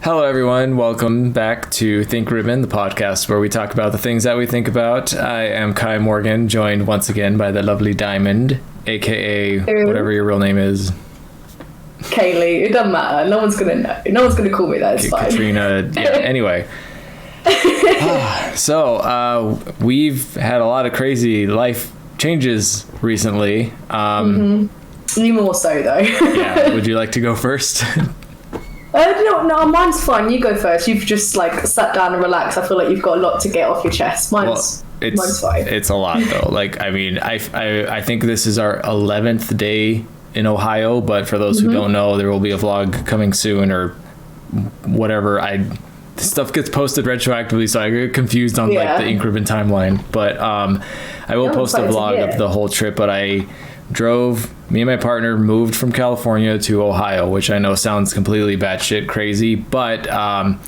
Hello, everyone. Welcome back to Think Ribbon, the podcast where we talk about the things that we think about. I am Kai Morgan, joined once again by the lovely Diamond, aka whatever your real name is. Kaylee. It doesn't matter. No one's gonna know. No one's gonna call me that. It's fine. Katrina. Yeah. Anyway. So we've had a lot of crazy life changes recently. You more so though. Yeah. Would you like to go first? No, mine's fine. You go first. You've just sat down and relaxed. I feel like you've got a lot to get off your chest. Mine's fine. It's a lot though. I think this is our 11th day in Ohio, but for those who don't know, there will be a vlog coming soon or whatever. Stuff gets posted retroactively, so I get confused on the Ink Ribbon timeline. But I will post a vlog of the whole trip. But I drove. Me and my partner moved from California to Ohio, which I know sounds completely batshit crazy, but I'm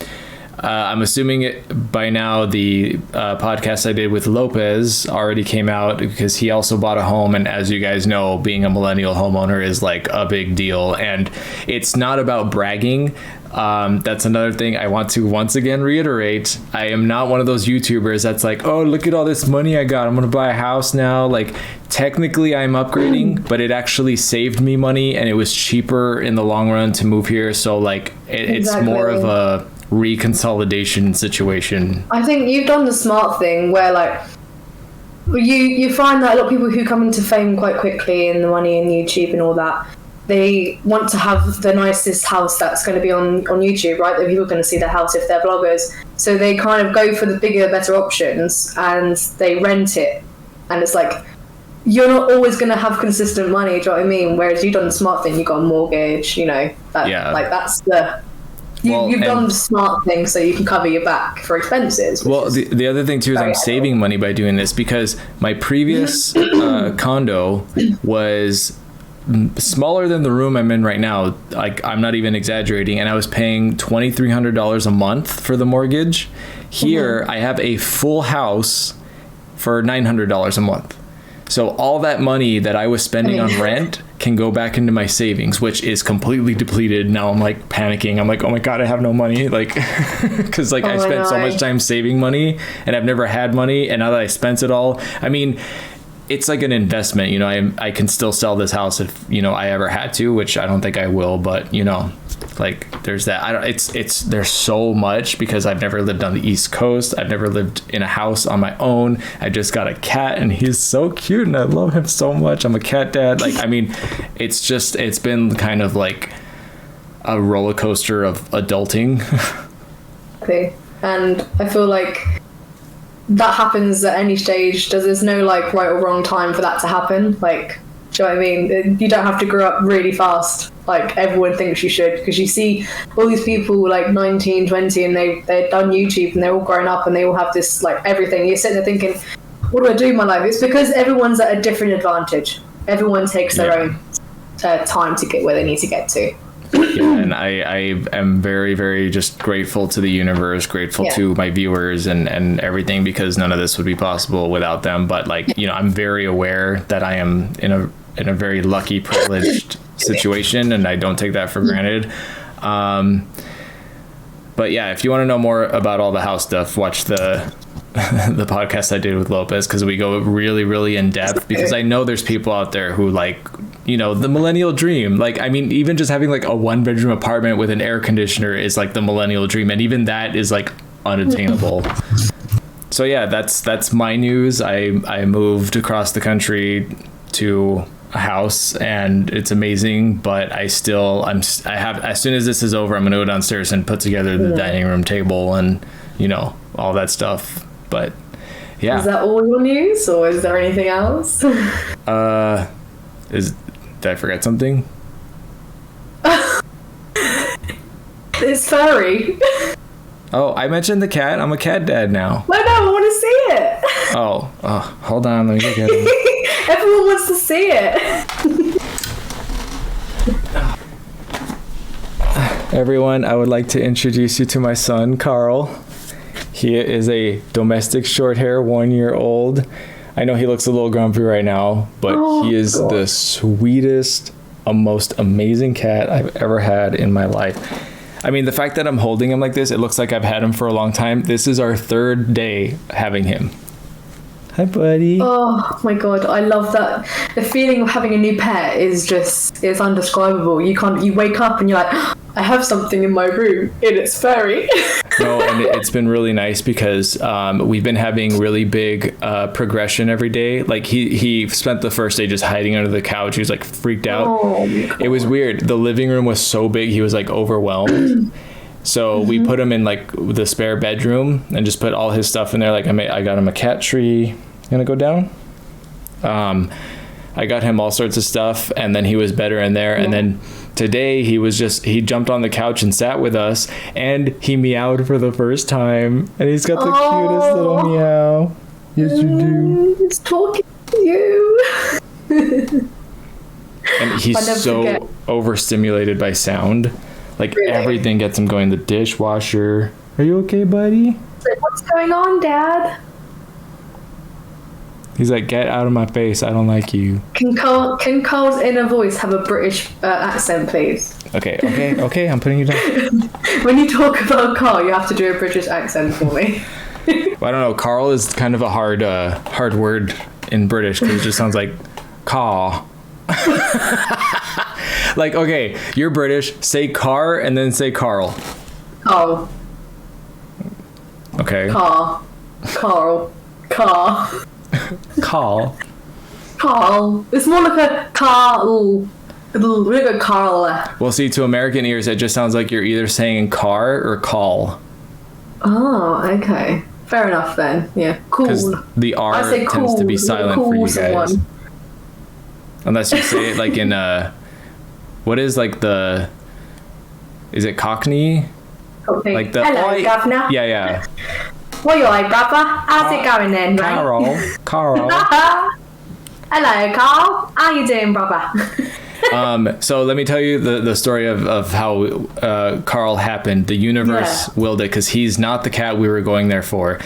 assuming by now the podcast I did with Lopez already came out because he also bought a home. And as you guys know, being a millennial homeowner is like a big deal. And it's not about bragging. That's another thing I want to once again reiterate. I am not one of those YouTubers that's like, oh, look at all this money I got. I'm going to buy a house now. Like, technically I'm upgrading, but it actually saved me money and it was cheaper in the long run to move here. So like it's more of a reconsolidation situation. I think you've done the smart thing where you find that a lot of people who come into fame quite quickly and the money and YouTube and all that, they want to have the nicest house that's going to be on YouTube, right? That people are going to see their house if they're bloggers. So they kind of go for the bigger, better options and they rent it. And it's like, you're not always going to have consistent money, do you know what I mean? Whereas you've done the smart thing, you've got a mortgage, you've done the smart thing so you can cover your back for expenses. Well, the other thing too is I'm saving money by doing this because my previous condo was smaller than the room I'm in right now. Like, I'm not even exaggerating. And I was paying $2,300 a month for the mortgage. Here, I have a full house for $900 a month. So all that money that I was spending on rent can go back into my savings, which is completely depleted. Now I'm like panicking. I'm like, oh my God, I have no money. Like, cause I spent so much time saving money and I've never had money. And now that I spent it all, I mean, it's like an investment, I can still sell this house if, I ever had to, which I don't think I will, but there's that. There's so much because I've never lived on the East Coast. I've never lived in a house on my own. I just got a cat and he's so cute and I love him so much. I'm a cat dad. It's been kind of like a roller coaster of adulting. Okay. And I feel like that happens at any stage. There's no right or wrong time for that to happen. Do you know what I mean? You don't have to grow up really fast like everyone thinks you should, because you see all these people 19, 20 and they've done YouTube and they're all grown up and they all have this everything. You're sitting there thinking, what do I do in my life? It's because everyone's at a different advantage. Everyone takes their own time to get where they need to get to. Yeah, and I am very, very just grateful to the universe, grateful to my viewers and everything, because none of this would be possible without them. But I'm very aware that I am in a very lucky, privileged situation, and I don't take that for granted. But yeah, if you want to know more about all the house stuff, watch the podcast I did with Lopez, because we go really, really in depth, because I know there's people out there who the millennial dream. Even just having a 1-bedroom apartment with an air conditioner is the millennial dream. And even that is unattainable. So yeah, that's my news. I moved across the country to a house and it's amazing, but I have, as soon as this is over, I'm going to go downstairs and put together the dining room table and, all that stuff. But yeah. Is that all your news, or is there anything else? Did I forget something? It's furry. Oh, I mentioned the cat. I'm a cat dad now. No, I want to see it. Oh, hold on. Let me get it. Everyone wants to see it. Everyone, I would like to introduce you to my son, Carl. He is a domestic short hair, 1-year-old. I know he looks a little grumpy right now, but he is the sweetest, most amazing cat I've ever had in my life. I mean, the fact that I'm holding him like this, it looks like I've had him for a long time. This is our 3rd day having him. Hi, buddy. Oh my god, I love that. The feeling of having a new pet is undescribable. You wake up and you're like, I have something in my room and it's furry. No, and it's been really nice because we've been having really big progression every day. Like he spent the first day just hiding under the couch. He was like freaked out. Oh, it was weird. The living room was so big, he was like overwhelmed. So we put him in like the spare bedroom and just put all his stuff in there. Like I got him a cat tree. Gonna go down. I got him all sorts of stuff, and then he was better in there. And then today he jumped on the couch and sat with us, and he meowed for the first time, and he's got the cutest little meow. Yes, you do. He's talking to you. And he's so overstimulated by sound. Like everything gets him going. The dishwasher. Are you okay, buddy? Like, what's going on, Dad? He's like, get out of my face. I don't like you. Can Carl's inner voice have a British accent, please? Okay. I'm putting you down. When you talk about Carl, you have to do a British accent for me. Well, I don't know. Carl is kind of a hard word in British because it just sounds like Carl. Like, okay, you're British. Say car and then say Carl. Carl. Okay. Carl. It's more like a Carl. Like a Carl. Well, see, to American ears, it just sounds like you're either saying car or call. Oh, okay. Fair enough then. Yeah. Cool. Because the R tends to be silent for you guys. Unless you say it like in what is like the... Is it Cockney? Okay. Like the... Hello, Governor. Yeah. What are you like, brother? How's it going then, mate? Carl. Hello, Carl. How you doing, brother? So let me tell you the story of how Carl happened. The universe willed it because he's not the cat we were going there for.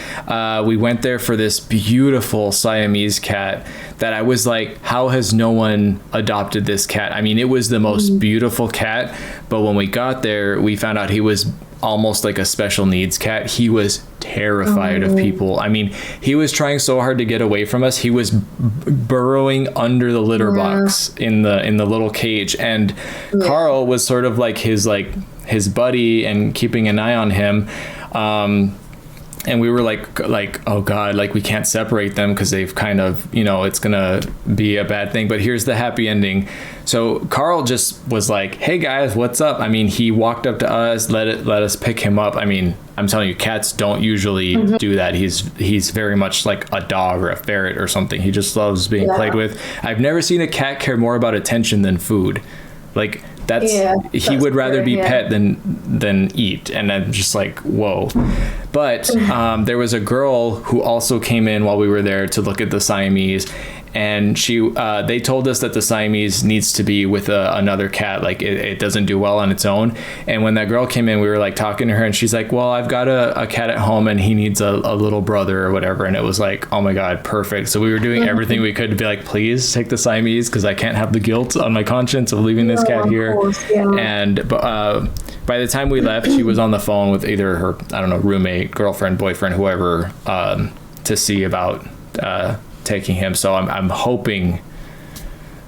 We went there for this beautiful Siamese cat that I was like, how has no one adopted this cat? I mean, it was the most beautiful cat, but when we got there, we found out he was almost like a special needs cat. He was terrified of people. I mean, he was trying so hard to get away from us. He was burrowing under the litter box in the little cage, and Carl was sort of like his buddy and keeping an eye on him. And we were like, oh God, like we can't separate them because they've kind of, it's gonna be a bad thing. But here's the happy ending. So Carl just was like, hey guys, what's up? I mean, he walked up to us, let us pick him up. I mean, I'm telling you, cats don't usually do that. He's very much like a dog or a ferret or something. He just loves being played with. I've never seen a cat care more about attention than food. Like he would rather be pet than eat. And I'm just like, whoa. But there was a girl who also came in while we were there to look at the Siamese, and they told us that the Siamese needs to be with another cat. Like it doesn't do well on its own. And when that girl came in, we were like talking to her, and she's like, well, I've got a cat at home and he needs a little brother or whatever. And it was like, oh my God, perfect. So we were doing everything we could to be like, please take the Siamese, because I can't have the guilt on my conscience of leaving this cat here. And by the time we left, she was on the phone with either her, I don't know, roommate, girlfriend, boyfriend, whoever, to see about taking him. So I'm hoping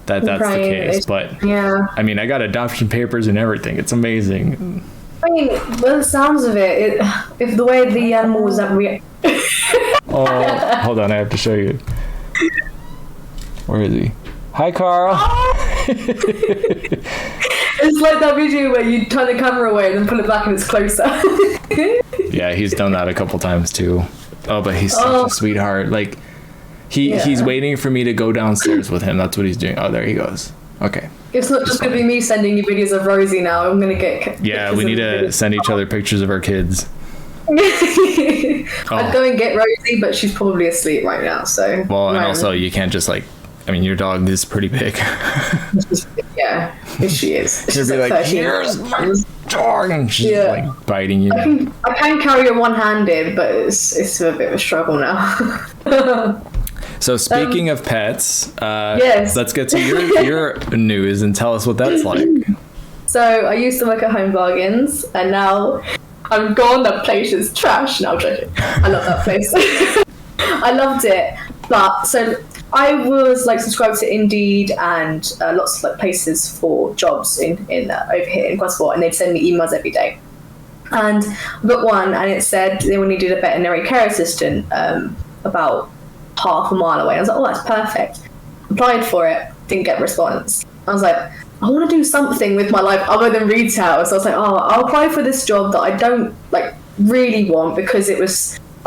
that's the case. But I mean, I got adoption papers and everything. It's amazing. I mean, by the sounds of it, if the way the animal was that we... Oh, hold on, I have to show you. Where is he? Hi, Carl. It's like that video where you turn the camera away and then pull it back and it's closer. Yeah, he's done that a couple times too. Oh, but he's such a sweetheart. Like, he's waiting for me to go downstairs with him. That's what he's doing. Oh, there he goes. Okay. It's not just going to be me sending you videos of Rosie now. I'm going to get... Yeah, we need to send each other pictures of our kids. I'd go and get Rosie, but she's probably asleep right now, so... Well, and also you can't just like... I mean, your dog is pretty big. Yeah, she is. She'll be like, here's my dog, and she's like biting you. I can carry her one-handed, but it's a bit of a struggle now. So speaking of pets, let's get to your news and tell us what that's like. So I used to work at Home Bargains, and now I'm gone. That place is trash. No, I'm joking. I love that place. I loved it, but so I was like subscribed to Indeed and lots of like places for jobs in over here in Gosport, and they'd send me emails every day. And I got one, and it said they needed a veterinary care assistant about half a mile away. I was like, oh, that's perfect. Applied for it, didn't get a response. I was like, I want to do something with my life other than retail. So I was like, oh, I'll apply for this job that I don't like really want, because I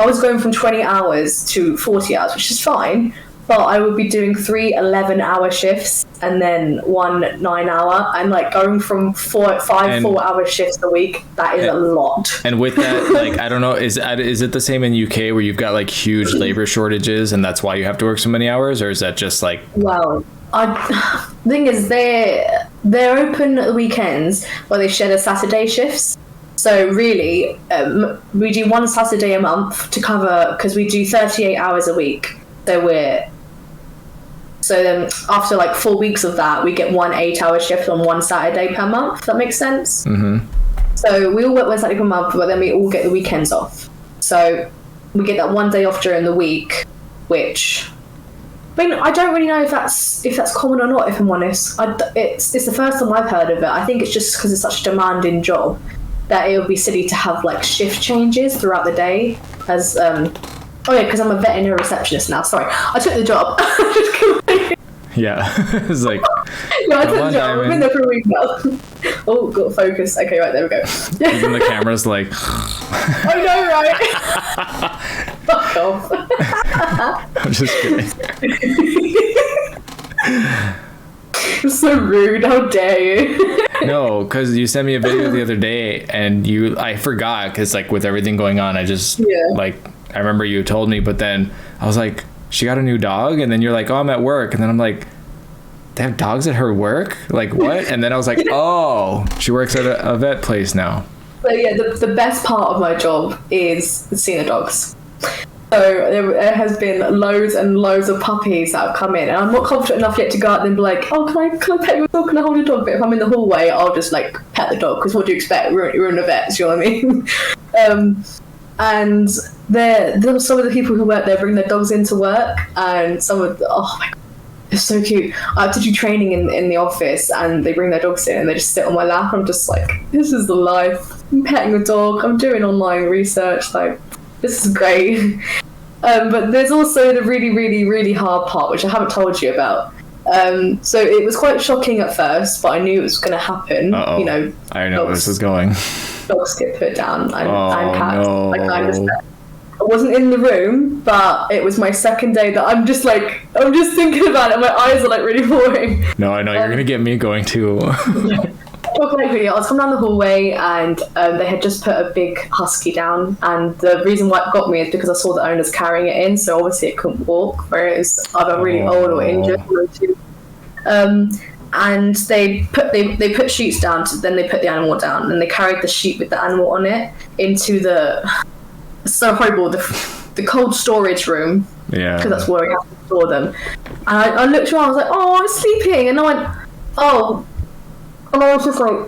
was going from 20 hours to 40 hours, which is fine, but I would be doing 3 11-hour shifts and then 1 9-hour, and like going from 5 4-hour shifts a week, that is a lot. And with that, like, I don't know, is it the same in UK where you've got like huge labor shortages and that's why you have to work so many hours, or is that just like... Well, the thing is, they're open at the weekends, where they share the Saturday shifts. So really, we do 1 Saturday a month to cover, because we do 38 hours a week. So then after like 4 weeks of that, we get 1 8-hour shift on 1 Saturday per month. If that makes sense. Mm-hmm. So we all work 1 Saturday per month, but then we all get the weekends off. So we get that 1 day off during the week, which... I mean, I don't really know if that's common or not, if I'm honest. It's the first time I've heard of it. I think it's just because it's such a demanding job that it would be silly to have like shift changes throughout the day. Because I'm a veterinary receptionist now. Sorry, I took the job. Yeah, it's like... Yeah, I took the job. I've been there for a week now. Oh, got focus. Okay, right, there we go. Even the camera's like... I know, right? Fuck off. I'm just kidding. You're so rude. How dare you? No, because you sent me a video the other day, and I forgot, because like with everything going on, I just like, I remember you told me, but then I was like, she got a new dog, and then you're like, oh, I'm at work, and then I'm like, they have dogs at her work? Like, what? And then I was like, oh, she works at a vet place now. So yeah, the best part of my job is seeing the dogs. So there has been loads and loads of puppies that have come in, and I'm not confident enough yet to go out and be like, oh, can I pet your dog? Can I hold your dog? But if I'm in the hallway, I'll just like pet the dog, because what do you expect? We're in a vet, do you know what I mean? And there's some of the people who work there bring their dogs into work, and oh my god, it's so cute. I have to do training in the office, and they bring their dogs in and they just sit on my lap. I'm just like, this is the life. I'm petting a dog, I'm doing online research, like, this is great. But there's also the really, really, really hard part, which I haven't told you about. So it was quite shocking at first, but I knew it was going to happen. Uh-oh. You know, I know where this is going. Dogs get put down, and cats. No. Like, I wasn't in the room, but it was my second day that I'm just thinking about it. My eyes are like really watering. No, I know you're going to get me going too. I was coming down the hallway, and they had just put a big husky down, and the reason why it got me is because I saw the owners carrying it in, so obviously it couldn't walk, whereas either really old or injured. And they put sheets down, then they put the animal down, and they carried the sheet with the animal on it into so horrible, the cold storage room. Yeah, because that's where we have to store them. And I looked around, I was like, oh, I'm sleeping, and I went, oh. And I was just like,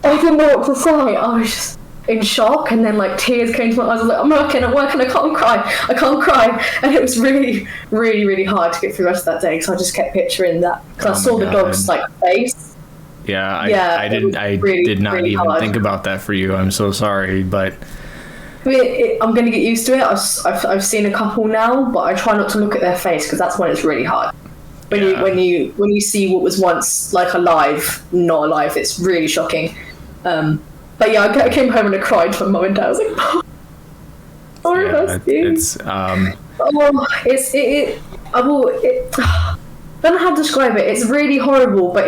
I didn't know what to say. I was just in shock, and then like tears came to my eyes. I was like, I'm working, I can't cry. And it was really, really, really hard to get through the rest of that day, so I just kept picturing that, because I saw the dog's like face. I did not really even hard. Think about that for you. I'm so sorry, but I mean, I'm going to get used to it. I've seen a couple now, but I try not to look at their face, because that's when it's really hard. When you see what was once like alive, not alive, it's really shocking. But yeah, I came home and I cried to my mum and dad. I was like, I don't know how to describe it. It's really horrible, but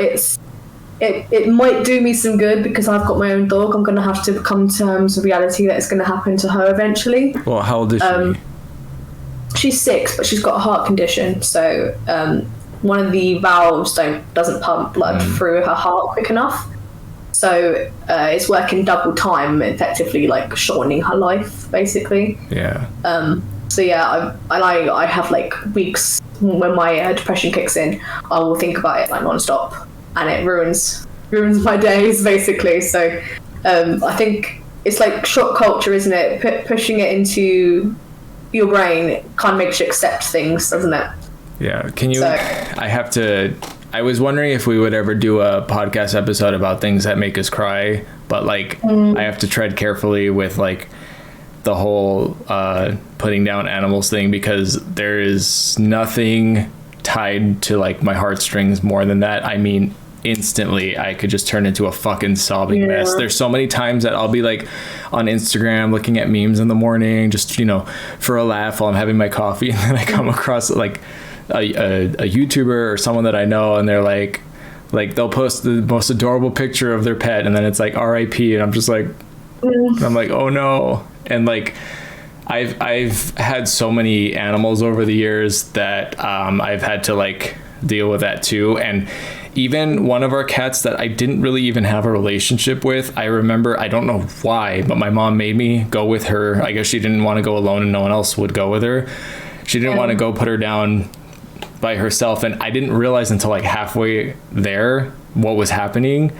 it might do me some good, because I've got my own dog. I'm going to have to come to terms with reality that it's going to happen to her eventually. Well, how old is she? She's 6, but she's got a heart condition, so one of the valves doesn't pump blood through her heart quick enough, so it's working double time, effectively like shortening her life, basically. So yeah, I have like weeks when my depression kicks in. I will think about it like non-stop, and it ruins ruins my days basically. So I think it's like shock culture, isn't it? Pushing it into your brain kind of makes you accept things, doesn't it? Yeah. Can you? I was wondering if we would ever do a podcast episode about things that make us cry, but like I have to tread carefully with like the whole putting down animals thing, because there is nothing tied to like my heartstrings more than that. I mean, instantly I could just turn into a fucking sobbing mess. There's so many times that I'll be like on Instagram looking at memes in the morning, just, you know, for a laugh while I'm having my coffee, and then I come across like a YouTuber or someone that I know, and they're like they'll post the most adorable picture of their pet, and then it's like RIP, and I'm just like I'm like, oh no. And like I've had so many animals over the years that I've had to like deal with that too. And even one of our cats that I didn't really even have a relationship with, I remember, I don't know why, but my mom made me go with her. I guess she didn't want to go alone and no one else would go with her. She didn't want to go put her down by herself, and I didn't realize until like halfway there what was happening,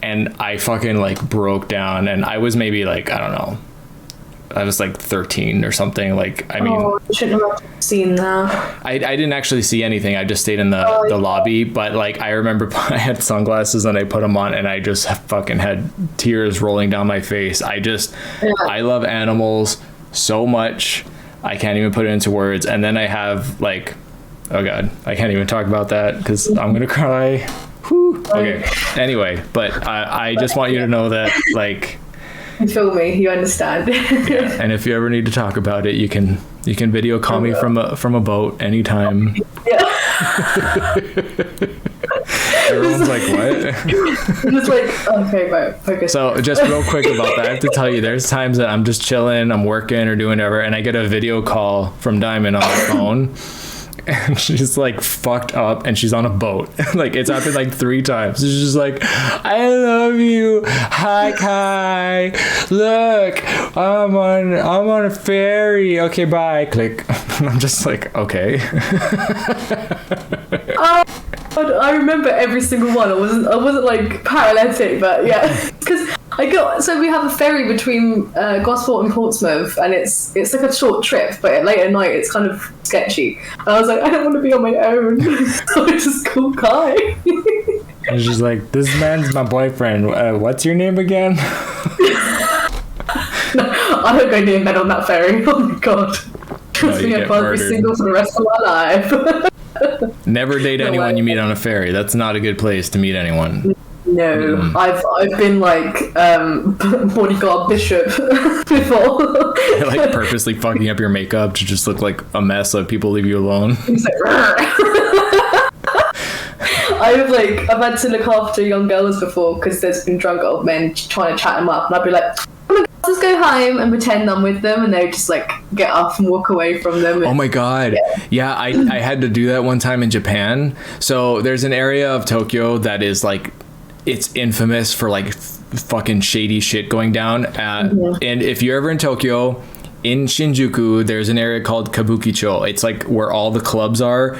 and I fucking like broke down. And I was maybe like, I don't know, I was like 13 or something. Like, I mean, you shouldn't have seen that. I didn't actually see anything. I just stayed in the lobby, but like I remember I had sunglasses and I put them on, and I just fucking had tears rolling down my face. I love animals so much, I can't even put it into words. And then I have like, oh god, I can't even talk about that because I'm gonna cry. Whew. Okay, anyway, but I just want you to know that like, you feel me, you understand. Yeah, and if you ever need to talk about it, you can video call me from a boat anytime. Yeah. Everyone's like, what? It's like, okay, right, focus. So just real quick about that, I have to tell you, there's times that I'm just chilling, I'm working or doing whatever, and I get a video call from Diamond on my phone, and she's like fucked up, and she's on a boat. Like, it's happened like 3 times. She's just like, I love you, hi Kai, look, I'm on a ferry, okay, bye, click. And I'm just like, okay. I remember every single one. I wasn't like paralytic, but yeah, because so we have a ferry between Gosport and Portsmouth, and it's like a short trip, but late at night it's kind of sketchy. And I was like, I don't want to be on my own, so I just called Kai. And she's like, this man's my boyfriend. What's your name again? No, I don't go near men on that ferry. Oh my god. Trust me, I'd rather be single for the rest of my life. Never date anyone you meet on a ferry. That's not a good place to meet anyone. No, I've been like bodyguard Bishop before. Like purposely fucking up your makeup to just look like a mess so people leave you alone. He's like, I've had to look after young girls before because there's been drunk old men trying to chat them up, and I'd be like, oh my god, let's go home and pretend I'm with them, and they would just like get up and walk away from them. And, oh my god, yeah, I had to do that one time in Japan. So there's an area of Tokyo that is like, it's infamous for like fucking shady shit going down. And if you're ever in Tokyo, in Shinjuku, there's an area called Kabukicho. It's like where all the clubs are.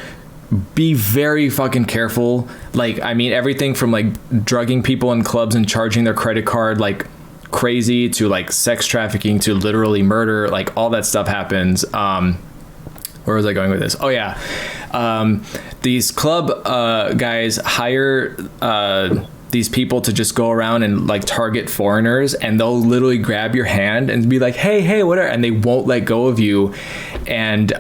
Be very fucking careful. Like, I mean, everything from like drugging people in clubs and charging their credit card like crazy to like sex trafficking to literally murder. Like, all that stuff happens. Where was I going with this? Oh yeah, these club guys hire these people to just go around and like target foreigners, and they'll literally grab your hand and be like, hey, whatever, and they won't let go of you. And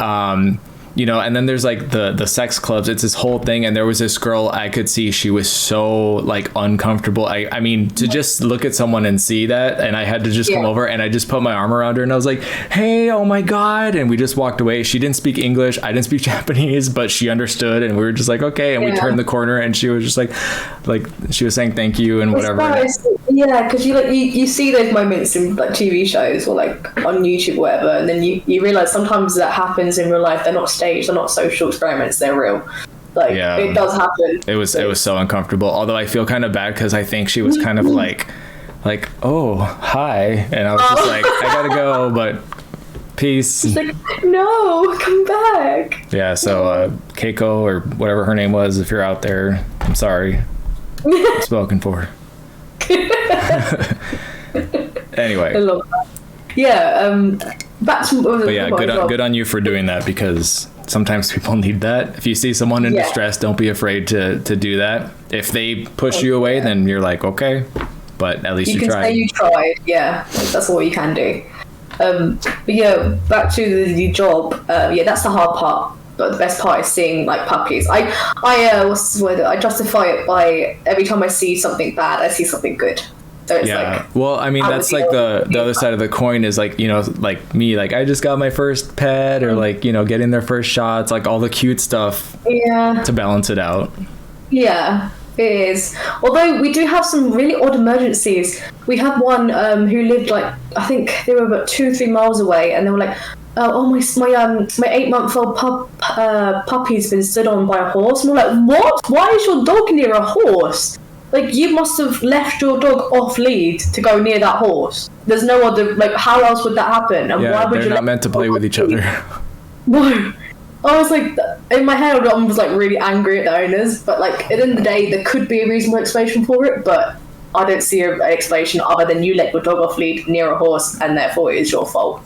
you know, and then there's like the sex clubs. It's this whole thing. And there was this girl I could see, she was so like uncomfortable. I mean, to just look at someone and see that, and I had to just come over and I just put my arm around her and I was like, hey, oh my god. And we just walked away. She didn't speak English, I didn't speak Japanese, but she understood, and we were just like, okay. And we turned the corner and she was just like she was saying thank you and whatever. Yeah, because you see those moments in like TV shows or like on YouTube or whatever, and then you realize sometimes that happens in real life. They're not staged, they're not social experiments, they're real. Like, it does happen. It was so uncomfortable. Although I feel kind of bad because I think she was kind of like, oh, hi, and I was just like, I gotta go, but peace. She's like, no, come back. Yeah, so Keiko or whatever her name was, if you're out there, I'm sorry. Spoken for. Anyway. I love that. Yeah, back to... But yeah, good on you for doing that, because sometimes people need that. If you see someone in distress, don't be afraid to do that. If they push you away, then you're like, okay, but at least you tried. You can say you tried, yeah. That's all you can do. But yeah, back to the job. Yeah, that's the hard part. But the best part is seeing like puppies. I justify it by every time I see something bad, I see something good. So it's well, I mean, that's like the other side of the coin is like, you know, like me, like I just got my first pet, or like, you know, getting their first shots, like all the cute stuff to balance it out. Yeah, it is. Although we do have some really odd emergencies. We had one who lived like, I think they were about 2-3 miles away, and they were like, oh, my 8-month-old puppy's been stood on by a horse. And we're like, what? Why is your dog near a horse? Like, you must have left your dog off lead to go near that horse. There's no other, like, how else would that happen? And why would they're not meant to play with each other. No. I was like, in my head, I was like really angry at the owners, but like, at the end of the day, there could be a reasonable explanation for it, but I don't see an explanation other than you let your dog off lead near a horse, and therefore it is your fault.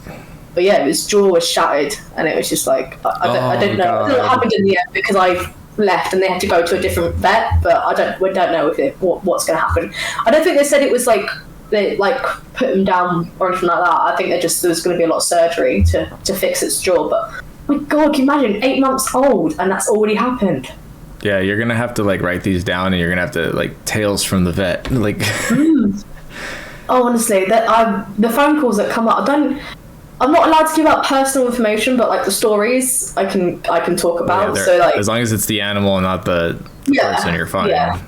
But yeah, his jaw was shattered, and it was just like, I don't know. It happened in the end because I left and they had to go to a different vet, but we don't know if what's going to happen. I don't think they said it was like they like put him down or anything like that. I think there was going to be a lot of surgery to fix its jaw. But my God, can you imagine 8 months old and that's already happened? Yeah, you're gonna have to like write these down, and you're gonna have to like tales from the vet, like. Oh, honestly, the phone calls that come up, I'm not allowed to give out personal information, but like the stories I can talk about. Yeah, so like, as long as it's the animal and not the person, you're fine. Yeah.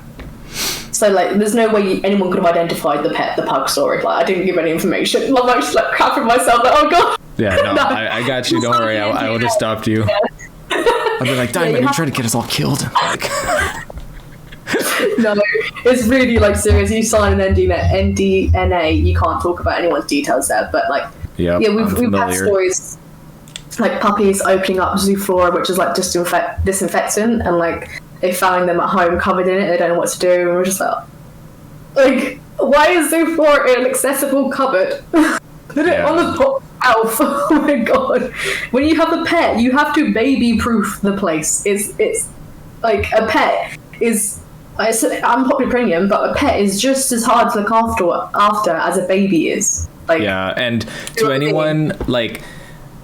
So like, there's no way anyone could have identified the pug story. Like, I didn't give any information. I'm actually like crapping myself. Like, oh God. Yeah, no, no. I got you. Don't worry. I would have stopped you. Yeah. I'd be like, Diamond, you're trying to get us all killed. No, it's really like serious. You sign an NDNA, you can't talk about anyone's details there. But like, we've had stories like puppies opening up Zuflora, which is like disinfectant, and like they found them at home covered in it. They don't know what to do, and we're just like, why is Zuflora in an accessible cupboard? Put it on the top shelf. Oh my God! When you have a pet, you have to baby-proof the place. It's like a pet is. I'm popular premium, but a pet is just as hard to look after as a baby is. Like, yeah, and to anyone like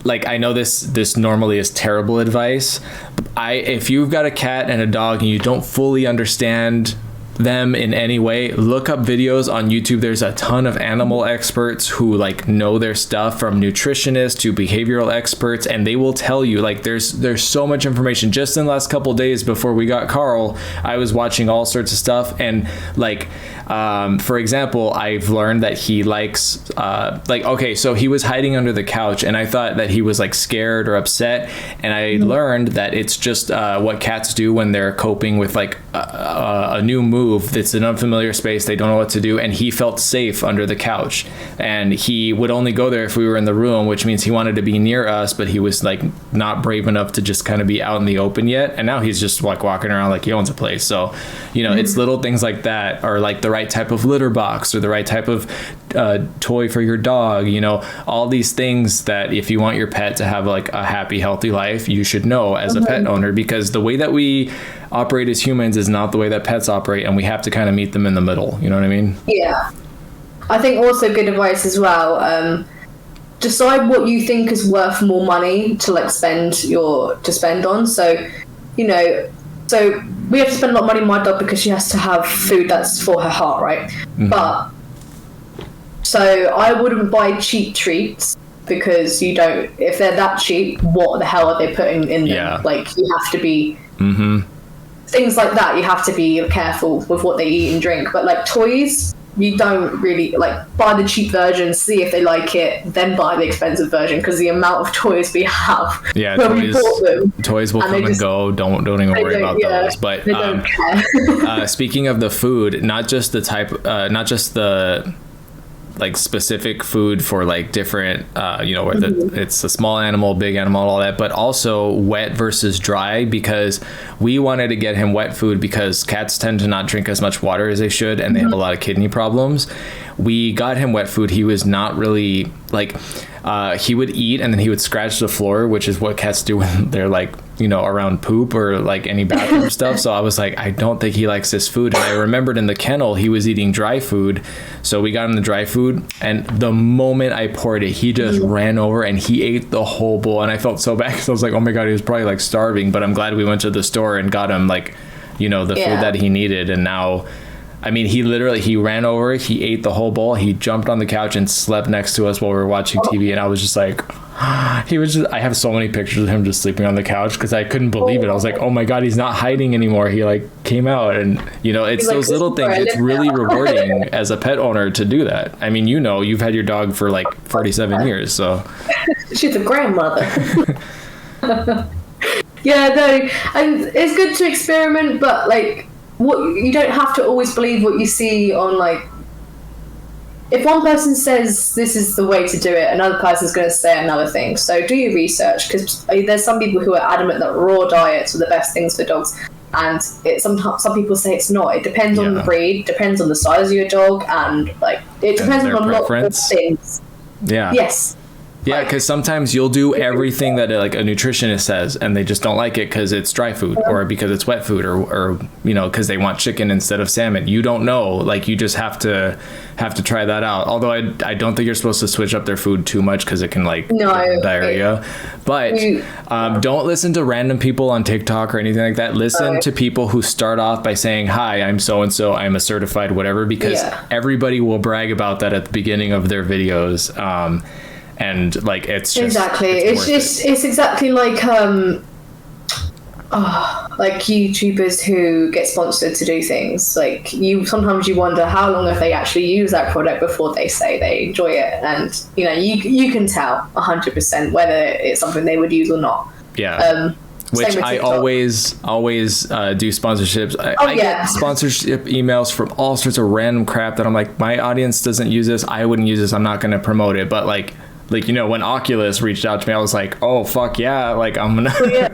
I know this normally is terrible advice. If you've got a cat and a dog and you don't fully understand them in any way, look up videos on YouTube. There's a ton of animal experts who like know their stuff, from nutritionists to behavioral experts, and they will tell you like there's so much information. Just in the last couple of days before we got Carl, I was watching all sorts of stuff, and like for example, I've learned that he likes so he was hiding under the couch, and I thought that he was like scared or upset, and I learned that it's just what cats do when they're coping with like a new move. It's an unfamiliar space, they don't know what to do, and he felt safe under the couch, and he would only go there if we were in the room, which means he wanted to be near us, but he was like not brave enough to just kind of be out in the open yet, and now he's just like walking around like he owns a place. So it's little things like that, or like the right type of litter box, or the right type of toy for your dog, all these things that if you want your pet to have like a happy, healthy life, you should know as a pet owner, because the way that we operate as humans is not the way that pets operate, and we have to kind of meet them in the middle. You know what I mean? Yeah. I think also good advice as well. Decide what you think is worth more money to like spend on. So, so we have to spend a lot of money on my dog because she has to have food that's for her heart, right? Mm-hmm. But so I wouldn't buy cheap treats, because if they're that cheap, what the hell are they putting in them? Yeah. Like, you have to be things like that. You have to be careful with what they eat and drink. But like toys, you don't really like buy the cheap version, see if they like it, then buy the expensive version, because the amount of toys we have. Yeah, toys will come and go. Don't even worry about those. But they don't care. Speaking of the food, not just the type, not just the like specific food for like different, whether it's a small animal, big animal, all that, but also wet versus dry, because we wanted to get him wet food because cats tend to not drink as much water as they should, and they have a lot of kidney problems. We got him wet food. He was not really like, he would eat and then he would scratch the floor, which is what cats do when they're like, around poop or like any bathroom stuff. So I was like, I don't think he likes this food. And I remembered in the kennel, he was eating dry food. So we got him the dry food. And the moment I poured it, he just ran over and he ate the whole bowl. And I felt so bad because I was like, oh my God, he was probably like starving. But I'm glad we went to the store and got him like, the food that he needed. And now, I mean, he ran over, he ate the whole bowl, he jumped on the couch and slept next to us while we were watching TV. And I was just like, I have so many pictures of him just sleeping on the couch because I couldn't believe it. I was like, oh my God, he's not hiding anymore. He like came out, and it's those little things. It's really rewarding as a pet owner to do that. I mean, you've had your dog for like 47 years, so. She's a grandmother. Yeah, no, and it's good to experiment, but like, you don't have to always believe what you see on like. If one person says this is the way to do it, another person's going to say another thing. So do your research, because there's some people who are adamant that raw diets are the best things for dogs, and some people say it's not. It depends on the breed, depends on the size of your dog, and like it depends on a lot of things. Yeah. Yes. Yeah, because sometimes you'll do everything that like a nutritionist says, and they just don't like it because it's dry food or because it's wet food or because they want chicken instead of salmon. You don't know. Like, you just have to try that out. Although I don't think you're supposed to switch up their food too much because it can like diarrhea. But don't listen to random people on TikTok or anything like that. Listen to people who start off by saying, "Hi, I'm so and so. I'm a certified whatever," because everybody will brag about that at the beginning of their videos. And like it's just, exactly it's exactly like like YouTubers who get sponsored to do things. Like, sometimes you wonder how long have they actually used that product before they say they enjoy it, and you can tell 100% whether it's something they would use or not. Which I always do sponsorships. I get sponsorship emails from all sorts of random crap that I'm like, my audience doesn't use this, I wouldn't use this, I'm not going to promote it. But like when Oculus reached out to me, I was like, oh fuck yeah, like I'm gonna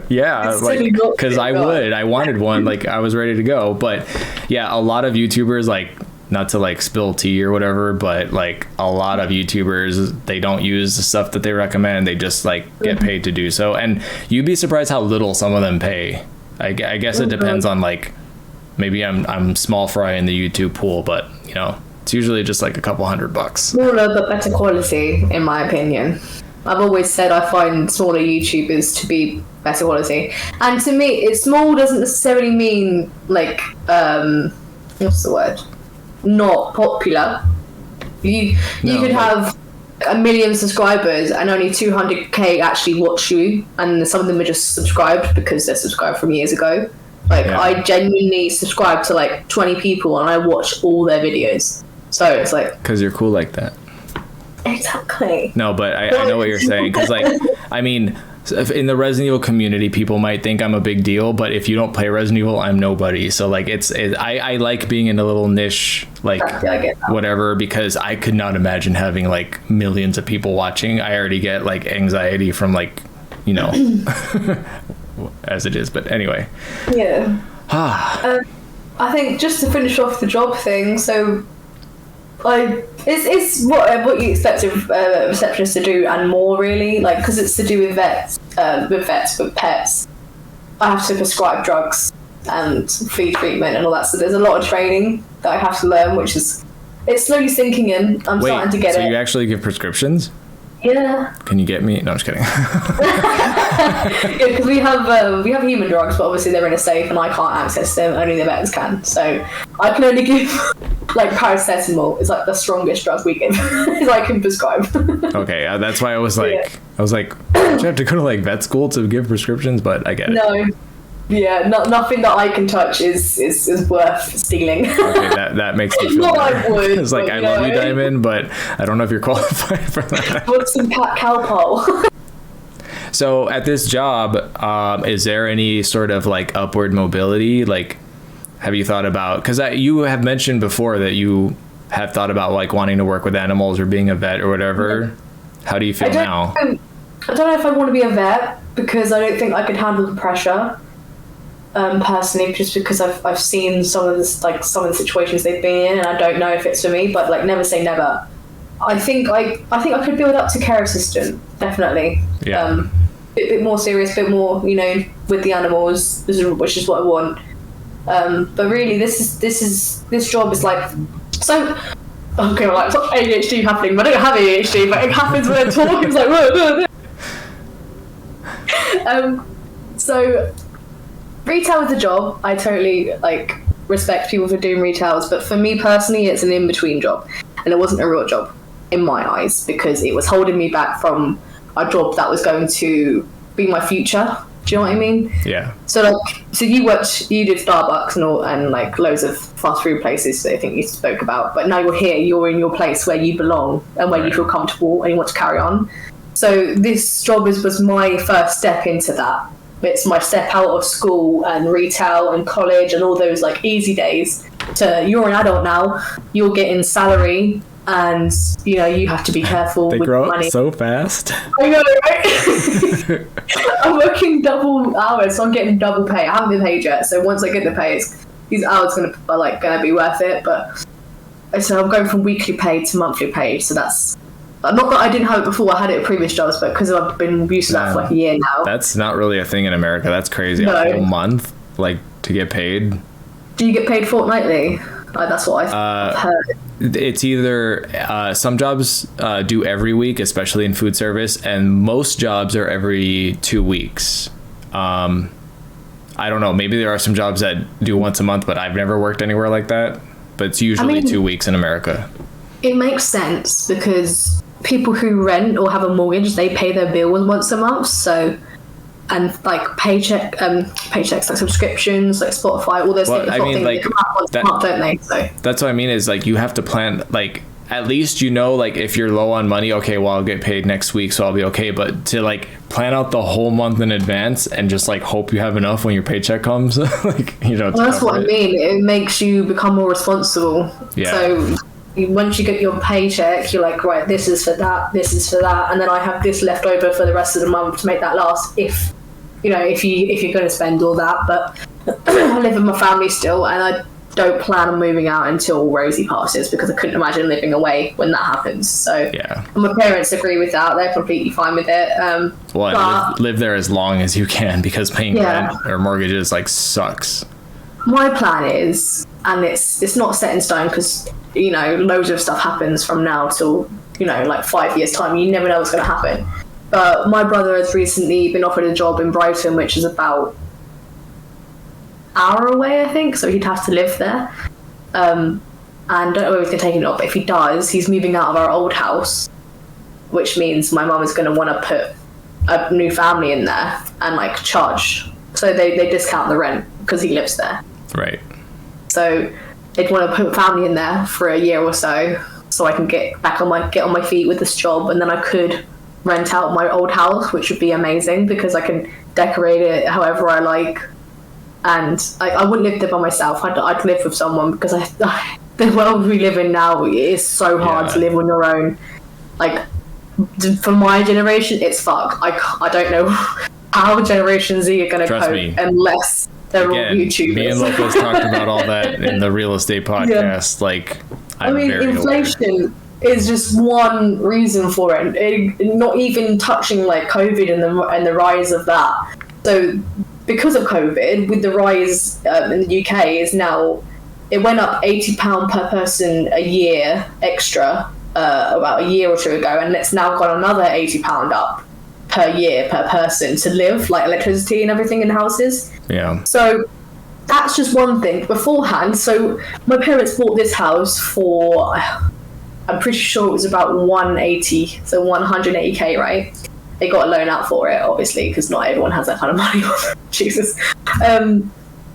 because I wanted one, like I was ready to go. But yeah, a lot of YouTubers, like, not to like spill tea or whatever, but like a lot of YouTubers, they don't use the stuff that they recommend. They just like get paid to do so, and you'd be surprised how little some of them pay. I guess it depends on, like, maybe I'm small fry in the YouTube pool, but it's usually just like a couple $100. Smaller but better quality, in my opinion. I've always said I find smaller YouTubers to be better quality, and to me, small doesn't necessarily mean like what's the word? Not popular. You could have 1 million subscribers and only 200k actually watch you, and some of them are just subscribed because they're subscribed from years ago. Like, I genuinely subscribe to like 20 people and I watch all their videos. So it's like, because you're cool like that. Exactly. No, but I know what you're saying, because like, I mean, in the Resident Evil community, people might think I'm a big deal, but if you don't play Resident Evil, I'm nobody. So like, I like being in a little niche, like whatever, because I could not imagine having like millions of people watching. I already get like anxiety from like, as it is. But anyway. Yeah. I think just to finish off the job thing, so it's what you expect a receptionist to do and more, really, like, because it's to do with vets, with pets. I have to prescribe drugs and feed treatment and all that, so there's a lot of training that I have to learn, which is, it's slowly sinking in. I'm starting to get it. So you actually give prescriptions? Yeah. Can you get me? No, I'm just kidding. Yeah, because we have human drugs, but obviously they're in a safe and I can't access them. Only the vets can. So I can only give like paracetamol. It's like the strongest drug we give. I can prescribe. Okay, that's why I was like, do you have to go to like vet school to give prescriptions? But I get it. No. Yeah, nothing that I can touch is worth stealing. Okay, that makes me feel better. I would. It's like, I love you, Diamond, but I don't know if you're qualified for that. What's some Calpol? So at this job, is there any sort of like upward mobility? Like, have you thought about, because you have mentioned before that you have thought about like wanting to work with animals or being a vet or whatever. How do you feel now? I don't know if I want to be a vet because I don't think I could handle the pressure. Personally, just because I've seen some of the situations they've been in, and I don't know if it's for me. But like, never say never. I think I could build up to care assistant, definitely. Yeah. Bit more serious, bit more, with the animals, which is what I want. But really, this job is like so. Okay, well, it's not ADHD happening, but I don't have ADHD, but it happens when I talk. It's like whoa. So retail is a job. I totally respect people for doing retails, but for me personally, it's an in-between job, and it wasn't a real job in my eyes because it was holding me back from a job that was going to be my future. Do you know what I mean? Yeah. So you did Starbucks and loads of fast food places that I think you spoke about, but now you're here, you're in your place where you belong and where you feel comfortable and you want to carry on. So this job was my first step into that. It's my step out of school and retail and college and all those easy days to you're an adult now, you're getting salary, and you have to be careful they with grow money. Up so fast. I know, right? I'm working double hours, so I'm getting double pay. I haven't been paid yet, so once I get the pay, these hours are gonna be worth it. But so I'm going from weekly pay to monthly pay, so that's not that I didn't have it before. I had it at previous jobs, but because I've been used to that for a year now. That's not really a thing in America. That's crazy. No. A whole month to get paid. Do you get paid fortnightly? That's what I've heard. It's either some jobs do every week, especially in food service, and most jobs are every 2 weeks. I don't know. Maybe there are some jobs that do once a month, but I've never worked anywhere like that. But it's usually 2 weeks in America. It makes sense because people who rent or have a mortgage, they pay their bills once a month. So, and paychecks, subscriptions, Spotify, all those things. I mean, they come out once a month, don't they? So that's what I mean is you have to plan, at least if you're low on money, okay, well, I'll get paid next week, so I'll be okay. But to plan out the whole month in advance and just hope you have enough when your paycheck comes, that's what I mean. It makes you become more responsible. Yeah. So once you get your paycheck, you're like, right, this is for that, this is for that, and then I have this left over for the rest of the month to make that last if you're going to spend all that. But I live with my family still, and I don't plan on moving out until Rosie passes because I couldn't imagine living away when that happens. So yeah, my parents agree with that. They're completely fine with it. Live there as long as you can because paying rent or mortgages sucks. My plan is, and it's not set in stone because loads of stuff happens from now till 5 years time. You never know what's going to happen. But my brother has recently been offered a job in Brighton, which is about an hour away, I think. So he'd have to live there. And I don't know if he's going to take it or not. But if he does, he's moving out of our old house, which means my mum is going to want to put a new family in there and charge. So they discount the rent because he lives there. Right. So they'd want to put family in there for a year or so I can get on my feet with this job, and then I could rent out my old house, which would be amazing because I can decorate it however I like. And I wouldn't live there by myself. I'd live with someone because the world we live in now is so hard to live on your own. For my generation, it's fucked. I don't know how Generation Z are going to cope unless they're all YouTubers. Me and Lopez talked about all that in the real estate podcast. Inflation is just one reason for it. Not even touching COVID and the rise of that. So because of COVID, with the rise in the UK, is now it went up £80 per person a year extra about a year or two ago, and it's now got another £80 up per year per person to live, electricity and everything in houses. Yeah. So that's just one thing. Beforehand, so my parents bought this house for, I'm pretty sure it was about 180, so 180k, right? They got a loan out for it, obviously, because not everyone has that kind of money. Jesus. And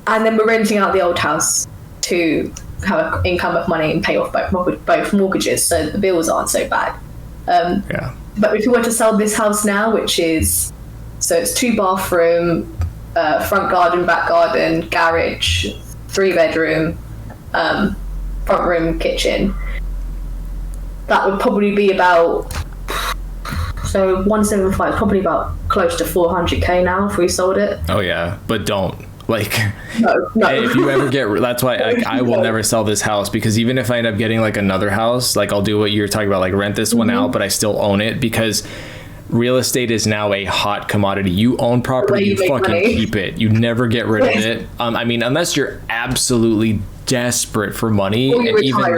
then we're renting out the old house to have an income of money and pay off both mortgages, so the bills aren't so bad. Yeah. But if you were to sell this house now, which is, so it's 2-bathroom, front garden, back garden, garage, 3-bedroom, front room, kitchen, that would probably be about, so 175 is probably about close to 400k now if we sold it. Oh yeah, but don't. Like, No. if you ever get, that's why I will never sell this house, because even if I end up getting like another house, like I'll do what you're talking about, like rent this one out, but I still own it, because real estate is now a hot commodity. You own property, you fucking money. Keep it. You never get rid of it. I mean, unless you're absolutely desperate for money, and retiring. Even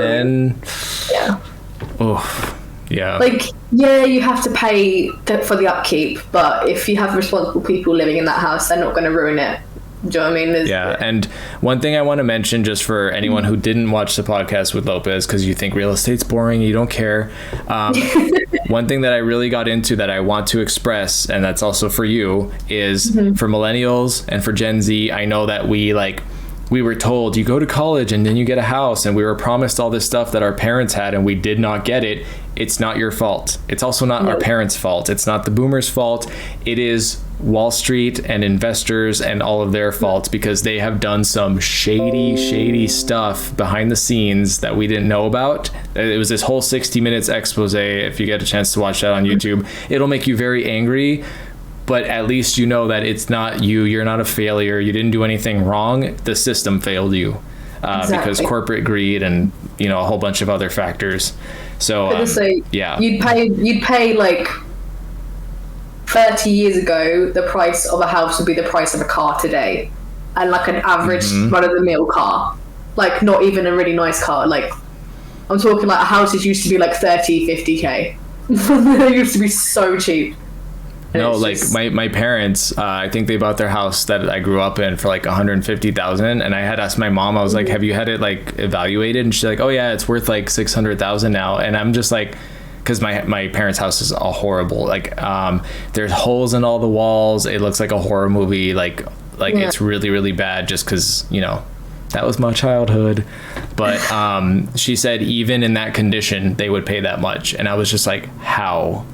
then, like, yeah, you have to pay for the upkeep, but if you have responsible people living in that house, they're not going to ruin it. Do you know what I mean? And one thing I want to mention, just for anyone who didn't watch the podcast with Lopez because you think real estate's boring, you don't care. One thing that I really got into that I want to express, and that's also for you, is for millennials and for Gen Z. I know that we were told you go to college and then you get a house, and we were promised all this stuff that our parents had and we did not get it. It's not your fault. It's also not our parents' fault. It's not the boomers' fault. It is Wall Street and investors and all of their faults, because they have done some shady stuff behind the scenes that we didn't know about. It was this whole 60 minutes expose. If you get a chance to watch that on YouTube, it'll make you very angry. But at least you know that it's not you. You're not a failure. You didn't do anything wrong. The system failed you because corporate greed and a whole bunch of other factors. So you'd pay like 30 years ago, the price of a house would be the price of a car today, and like an average run-of-the-mill car, like not even a really nice car. Like I'm talking like houses used to be like 30-50k. They used to be so cheap. No, like my parents, I think they bought their house that I grew up in for like 150,000, and I had asked my mom, I was like, have you had it like evaluated? And she's like, oh yeah, it's worth like 600,000 now. And I'm just like, because my parents' house is all horrible. Like there's holes in all the walls. It looks like a horror movie. Like it's really, really bad, just because that was my childhood. But she said even in that condition they would pay that much, and I was just like, how?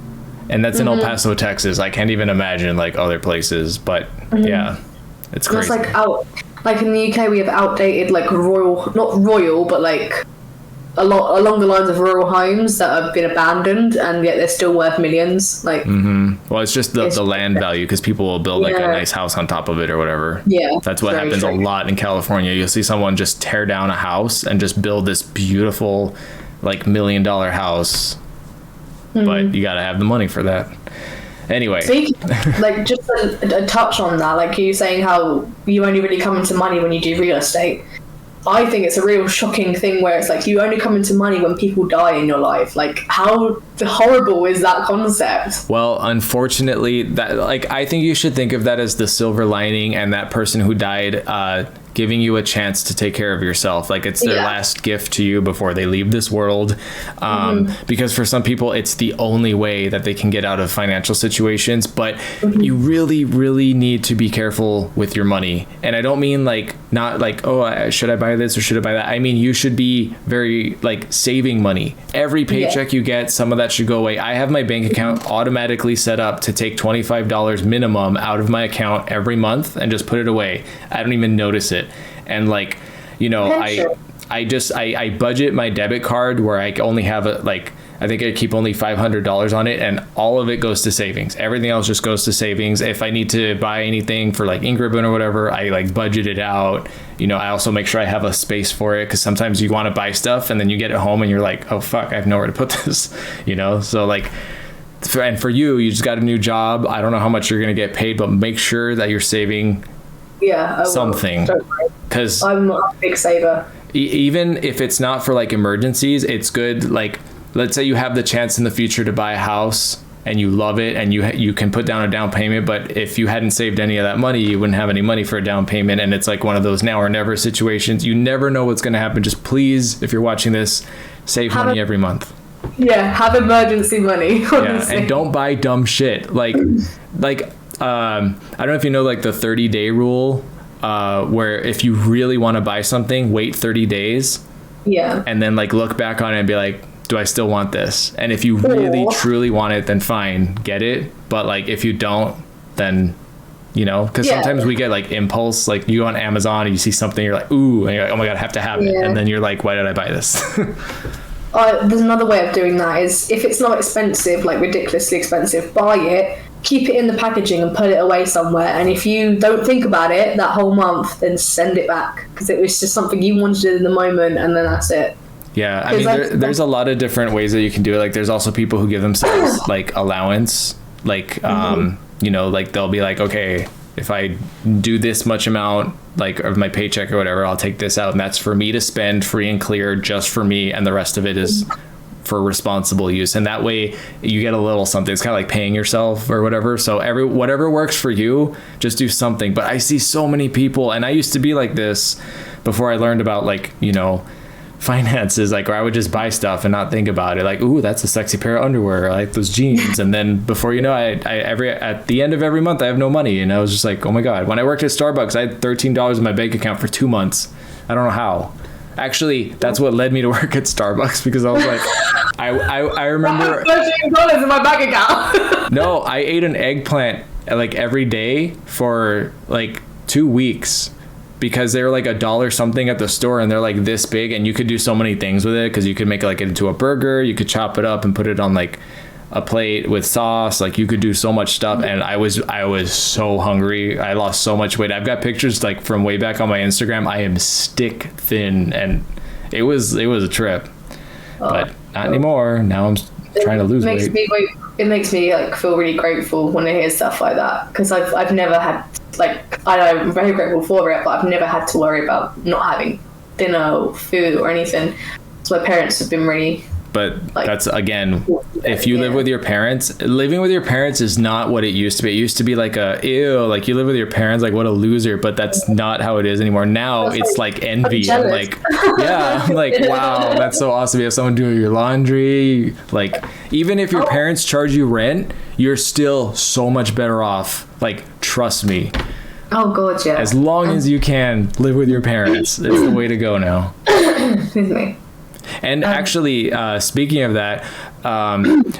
And that's in El Paso, Texas. I can't even imagine like other places, but yeah, it's crazy. It's like in the UK we have outdated like not royal, but like a lot along the lines of rural homes that have been abandoned, and yet they're still worth millions. Like, well, it's just the land value, because people will build like a nice house on top of it or whatever. Yeah, that's what happens a lot in California. You'll see someone just tear down a house and just build this beautiful like $1 million house. But you gotta have the money for that. Anyway, like just a touch on that, like you saying how you only really come into money when you do real estate. I think it's a real shocking thing where it's like you only come into money when people die in your life. Like, how horrible is that concept? Well, unfortunately, that I think you should think of that as the silver lining, and that person who died giving you a chance to take care of yourself. Like, it's their last gift to you before they leave this world. Because for some people, it's the only way that they can get out of financial situations. But you really, really need to be careful with your money. And I don't mean not like, oh, should I buy this or should I buy that? I mean, you should be very saving money. Every paycheck you get, some of that should go away. I have my bank account automatically set up to take $25 minimum out of my account every month and just put it away. I don't even notice it. And I budget my debit card where I only have I think I keep only $500 on it, and all of it goes to savings. Everything else just goes to savings. If I need to buy anything for ink ribbon or whatever, I budget it out. I also make sure I have a space for it, because sometimes you want to buy stuff and then you get it home and you're like, oh fuck, I have nowhere to put this. So and for you just got a new job. I don't know how much you're going to get paid, but make sure that you're saving something, because I'm not a big saver. Even if it's not for emergencies, it's good. Let's say you have the chance in the future to buy a house and you love it and you can put down a down payment, but if you hadn't saved any of that money, you wouldn't have any money for a down payment. And it's one of those now or never situations. You never know what's going to happen. Just please, if you're watching this, save money every month. Yeah, have emergency money. Honestly. Yeah, and don't buy dumb shit. I don't know if you know the 30-day rule, where if you really want to buy something, wait 30 days. Yeah. And then look back on it and be like, do I still want this? And if you really truly want it, then fine, get it. But if you don't, then because sometimes we get impulse, you go on Amazon and you see something, you're like, ooh, and you're like, oh my god, I have to have it. And then you're like, why did I buy this? there's another way of doing that is if it's not expensive, like ridiculously expensive, buy it, keep it in the packaging and put it away somewhere. And if you don't think about it that whole month, then send it back because it was just something you wanted to do in the moment, and then that's it. Yeah, I mean, there's a lot of different ways that you can do it. Like, there's also people who give themselves like allowance, like you know, like they'll be like, okay, if I do this much amount, like of my paycheck or whatever, I'll take this out, and that's for me to spend free and clear, just for me, and the rest of it is for responsible use. And that way you get a little something. It's kind of like paying yourself or whatever. So whatever works for you, just do something. But I see so many people, and I used to be like this before I learned about, like, you know, finances, like, where I would just buy stuff and not think about it, like, ooh, that's a sexy pair of underwear, I like those jeans, and then before you know, I at the end of every month I have no money, and I was just like, oh my god. When I worked at Starbucks, I had $13 in my bank account for 2 months. I don't know how. Actually, that's what led me to work at Starbucks, because I was like, I remember $13 in my bank account. No, I ate an eggplant like every day for like 2 weeks, because they were like $1 something at the store, and they're like this big, and you could do so many things with it, because you could make it like into a burger, you could chop it up and put it on like a plate with sauce, like you could do so much stuff. And I was so hungry. I lost so much weight. I've got pictures like from way back on my Instagram. I am stick thin, and it was a trip. But not anymore. Now I'm trying to lose weight. It makes me like feel really grateful when I hear stuff like that, because I've never had, like, I'm very grateful for it, but I've never had to worry about not having dinner or food or anything. So my parents have been really. But like, that's, again, if you live with your parents, living with your parents is not what it used to be. It used to be like ew, like you live with your parents, like what a loser. But that's not how it is anymore. Now it's like envy. I'm like, yeah, I'm like, wow, that's so awesome. You have someone doing your laundry. Like, even if your parents charge you rent, you're still so much better off. Like, trust me. Oh god, yeah. As long as you can live with your parents, it's the way to go now. Excuse me. And actually, speaking of that,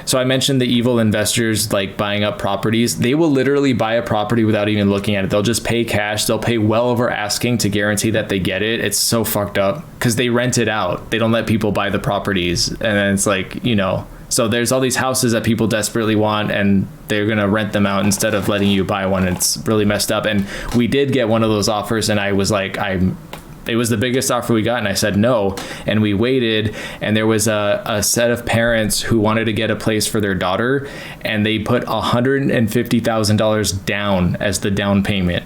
so I mentioned the evil investors, like buying up properties. They will literally buy a property without even looking at it. They'll just pay cash. They'll pay well over asking to guarantee that they get it. It's so fucked up, because they rent it out. They don't let people buy the properties. And then it's like, you know, so there's all these houses that people desperately want, and they're going to rent them out instead of letting you buy one. It's really messed up. And we did get one of those offers, and I was like, it was the biggest offer we got, and I said no. And we waited, and there was a set of parents who wanted to get a place for their daughter, and they put $150,000 down as the down payment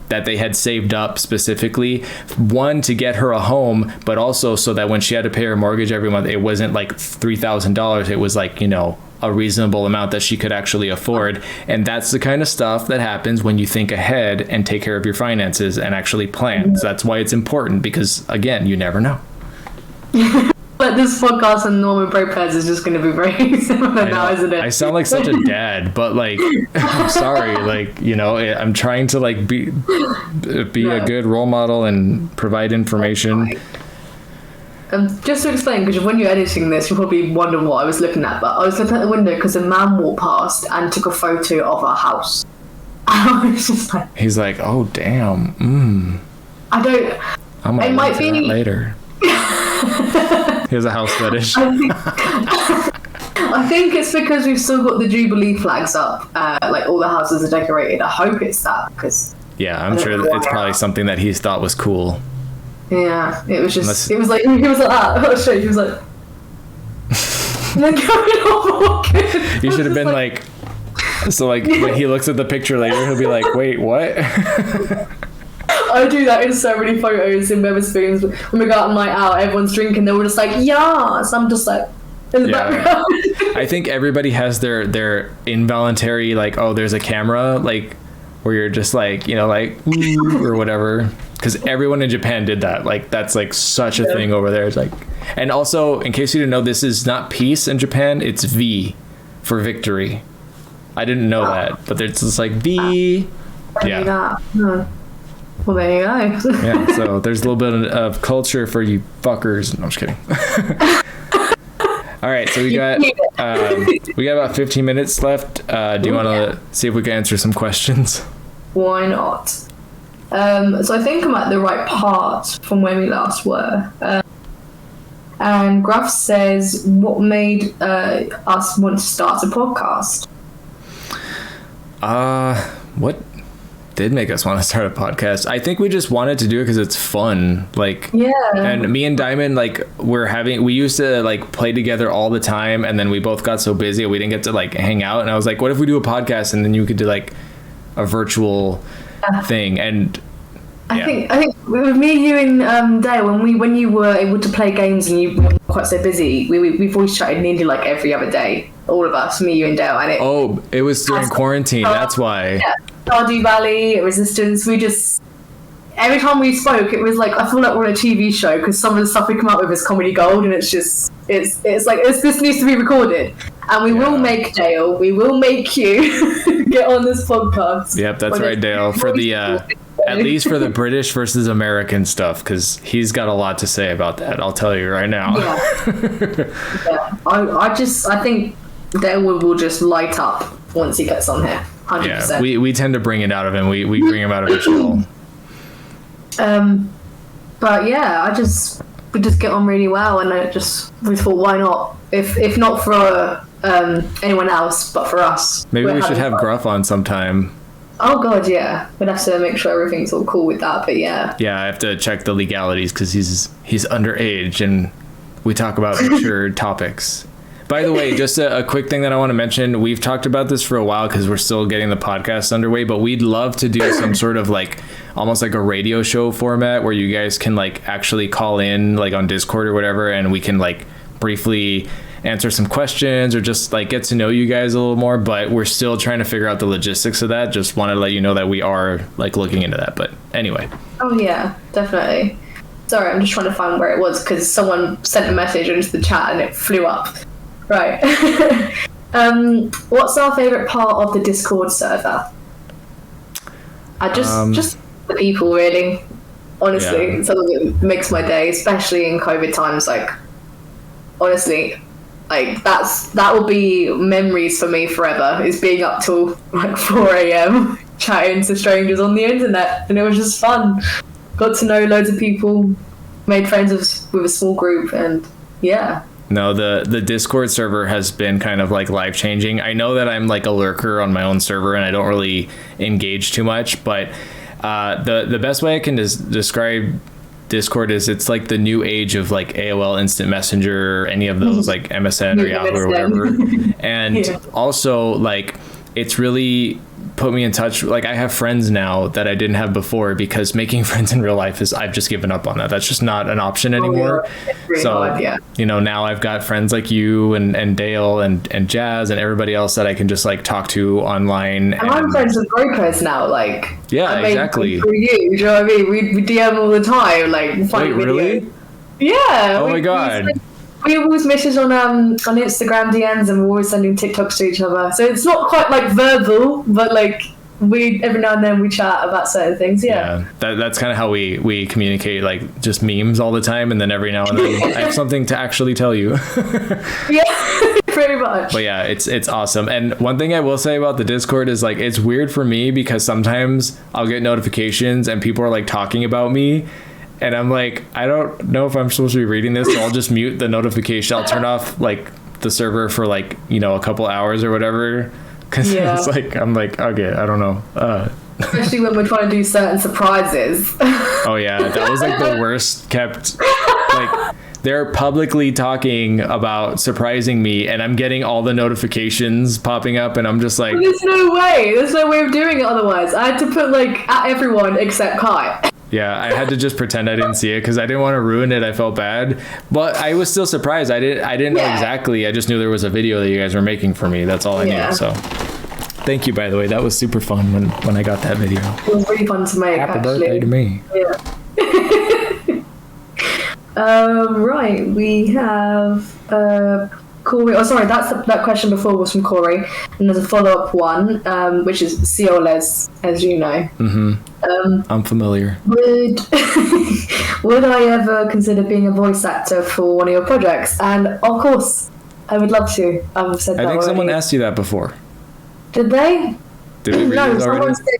that they had saved up specifically, one, to get her a home, but also so that when she had to pay her mortgage every month, it wasn't like $3,000. It was like, you know, a reasonable amount that she could actually afford. And that's the kind of stuff that happens when you think ahead and take care of your finances and actually plan. So that's why it's important, because again, you never know. But this podcast on Norman Bropez is just going to be very similar now, isn't it? I sound like such a dad, but like, I'm sorry, like, you know, I'm trying to like be a good role model and provide information. Just to explain, because when you're editing this, you'll probably wonder what I was looking at, but I was looking at the window because a man walked past and took a photo of our house. I was just like... He's like, oh, damn. I don't... I might be that later. He has a house fetish. I think it's because we've still got the Jubilee flags up. Like, all the houses are decorated. I hope it's that, because... Yeah, I'm sure it's probably something that he thought was cool. Yeah, it was just, he was like that. I'll show you. He was like, you should have been like, so like when he looks at the picture later, he'll be like, wait, what? I do that in so many photos in Wetherspoons. When we go out on night out, everyone's drinking, they're all just like, yeah. So I'm just like, in the background. I think everybody has their involuntary, like, oh, there's a camera, like, where you're just like, you know, like, or whatever. Because everyone in Japan did that. Like, that's like such a thing over there. It's like, and also, in case you didn't know, this is not peace in Japan. It's V for victory. I didn't know that, but it's just like V. Yeah. Well, there you go. Yeah. So there's a little bit of culture for you fuckers. No, I'm just kidding. All right. So we got about 15 minutes left. Do you want to see if we can answer some questions? Why not? So I think I'm at the right part from where we last were. And Gruff says, what made us want to start a podcast? What did make us want to start a podcast? I think we just wanted to do it because it's fun. Like, yeah. And me and Diamond, like, we used to like play together all the time, and then we both got so busy we didn't get to like hang out. And I was like, what if we do a podcast and then you could do like a virtual thing? And I think with me, you, and Dale, when you were able to play games and you were quite so busy, we voice chatted nearly like every other day. All of us, me, you, and Dale, and it was during quarantine. That's why. Yeah, Stardew Valley, Resistance. We just every time we spoke, it was like I feel like we're on a TV show because some of the stuff we come up with is comedy gold, and it's like this needs to be recorded, and we will make Dale. We will make you get on this podcast. Yep, that's right, Dale. For the at least for the British versus American stuff, because he's got a lot to say about that. I'll tell you right now. Yeah. I think Dale will just light up once he gets on here. 100%. Yeah, we tend to bring it out of him. We bring him out of his shell. But yeah, we just get on really well, and we thought, why not? If not for anyone else, but for us. Maybe we should have Gruff on sometime. Oh god, yeah. We'd have to make sure everything's all cool with that, but yeah. Yeah, I have to check the legalities because he's underage, and we talk about mature topics. By the way, just a quick thing that I want to mention. We've talked about this for a while because we're still getting the podcast underway, but we'd love to do some sort of like almost like a radio show format where you guys can like actually call in like on Discord or whatever, and we can like briefly answer some questions or just like get to know you guys a little more. But we're still trying to figure out the logistics of that. Just wanted to let you know that we are like looking into that. But anyway. Oh yeah, definitely. Sorry, I'm just trying to find where it was because someone sent a message into the chat and it flew up. Right. What's our favourite part of the Discord server? Just the people, really. Honestly, yeah. Something that makes my day, especially in COVID times. Like, honestly, like that will be memories for me forever. Is being up till like 4 a.m. chatting to strangers on the internet, and it was just fun. Got to know loads of people, made friends with a small group, and yeah. No, the Discord server has been kind of like life-changing. I know that I'm like a lurker on my own server and I don't really engage too much, but the best way I can describe Discord is it's like the new age of like AOL Instant Messenger or any of those like MSN or Yahoo or whatever. And also like it's really put me in touch. Like I have friends now that I didn't have before because making friends in real life I've just given up on that. That's just not an option anymore. Really so hard, yeah. You know, now I've got friends like you and Dale and Jazz and everybody else that I can just like talk to online. And I'm friends with brokers now. Like yeah, exactly. Through you know what I mean? We DM all the time. Like wait, really? Yeah. Oh my god. We always message on Instagram DMs and we're always sending TikToks to each other. So it's not quite like verbal, but like we every now and then we chat about certain things. Yeah. That's kind of how we communicate, like just memes all the time, and then every now and then I have something to actually tell you. Yeah, pretty much. But yeah, it's awesome. And one thing I will say about the Discord is like it's weird for me because sometimes I'll get notifications and people are like talking about me. And I'm like, I don't know if I'm supposed to be reading this, so I'll just mute the notification. I'll turn off like the server for like, you know, a couple hours or whatever. Because it's like, I'm like, okay, I don't know. Especially when we're trying to do certain surprises. Oh yeah, that was like the worst kept. Like they're publicly talking about surprising me, and I'm getting all the notifications popping up, and I'm just like, there's no way of doing it otherwise. I had to put like at everyone except Kai. Yeah, I had to just pretend I didn't see it because I didn't want to ruin it. I felt bad, but I was still surprised. I didn't know exactly. I just knew there was a video that you guys were making for me. That's all I knew. So, thank you, by the way. That was super fun when I got that video. It was really fun to make. Happy birthday to me. Yeah. Right, we have Corey. Oh, sorry, that question before was from Corey, and there's a follow-up one, which is Cioles, as you know. Mm-hmm. I'm familiar. Would I ever consider being a voice actor for one of your projects? And of course, I would love to. I've said that I think already. someone asked you that before. Did they? Did we read no, this someone already? said,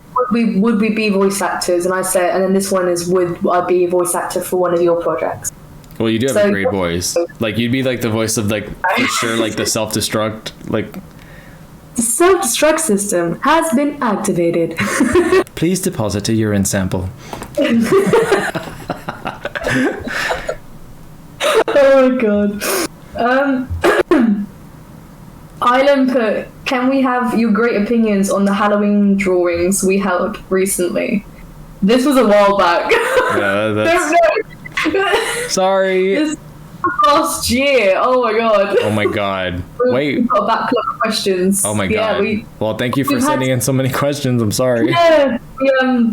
would we be voice actors? And I said, and then this one is, would I be a voice actor for one of your projects? Well, you do have a great voice. Like, you'd be like the voice of, like, for sure, like the self-destruct, like. The self-destruct system has been activated. Please deposit a urine sample. Oh my god. Island put, can we have your great opinions on the Halloween drawings we held recently? This was a while back. Yeah, that's... Sorry. This last year. Oh my god. Oh my god. Wait. We've got a backlog of questions. Oh my god. Well, thank you for sending in so many questions. I'm sorry. Yeah,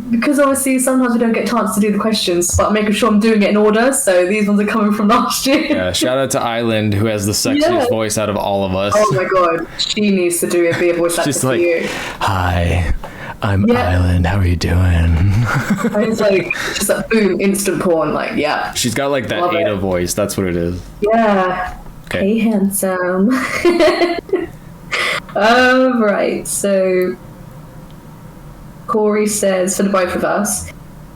because obviously sometimes we don't get a chance to do the questions, but I'm making sure I'm doing it in order, so these ones are coming from last year. Yeah, shout out to Island, who has the sexiest voice out of all of us. Oh my god. She needs to do it, be a voice actor for you. Hi, I'm Island. How are you doing? And it's like, just like, boom, instant porn, like, yeah. She's got like that Ada voice. That's what it is. Yeah. Okay. Hey, handsome. Right, so Corey says, for the both of us,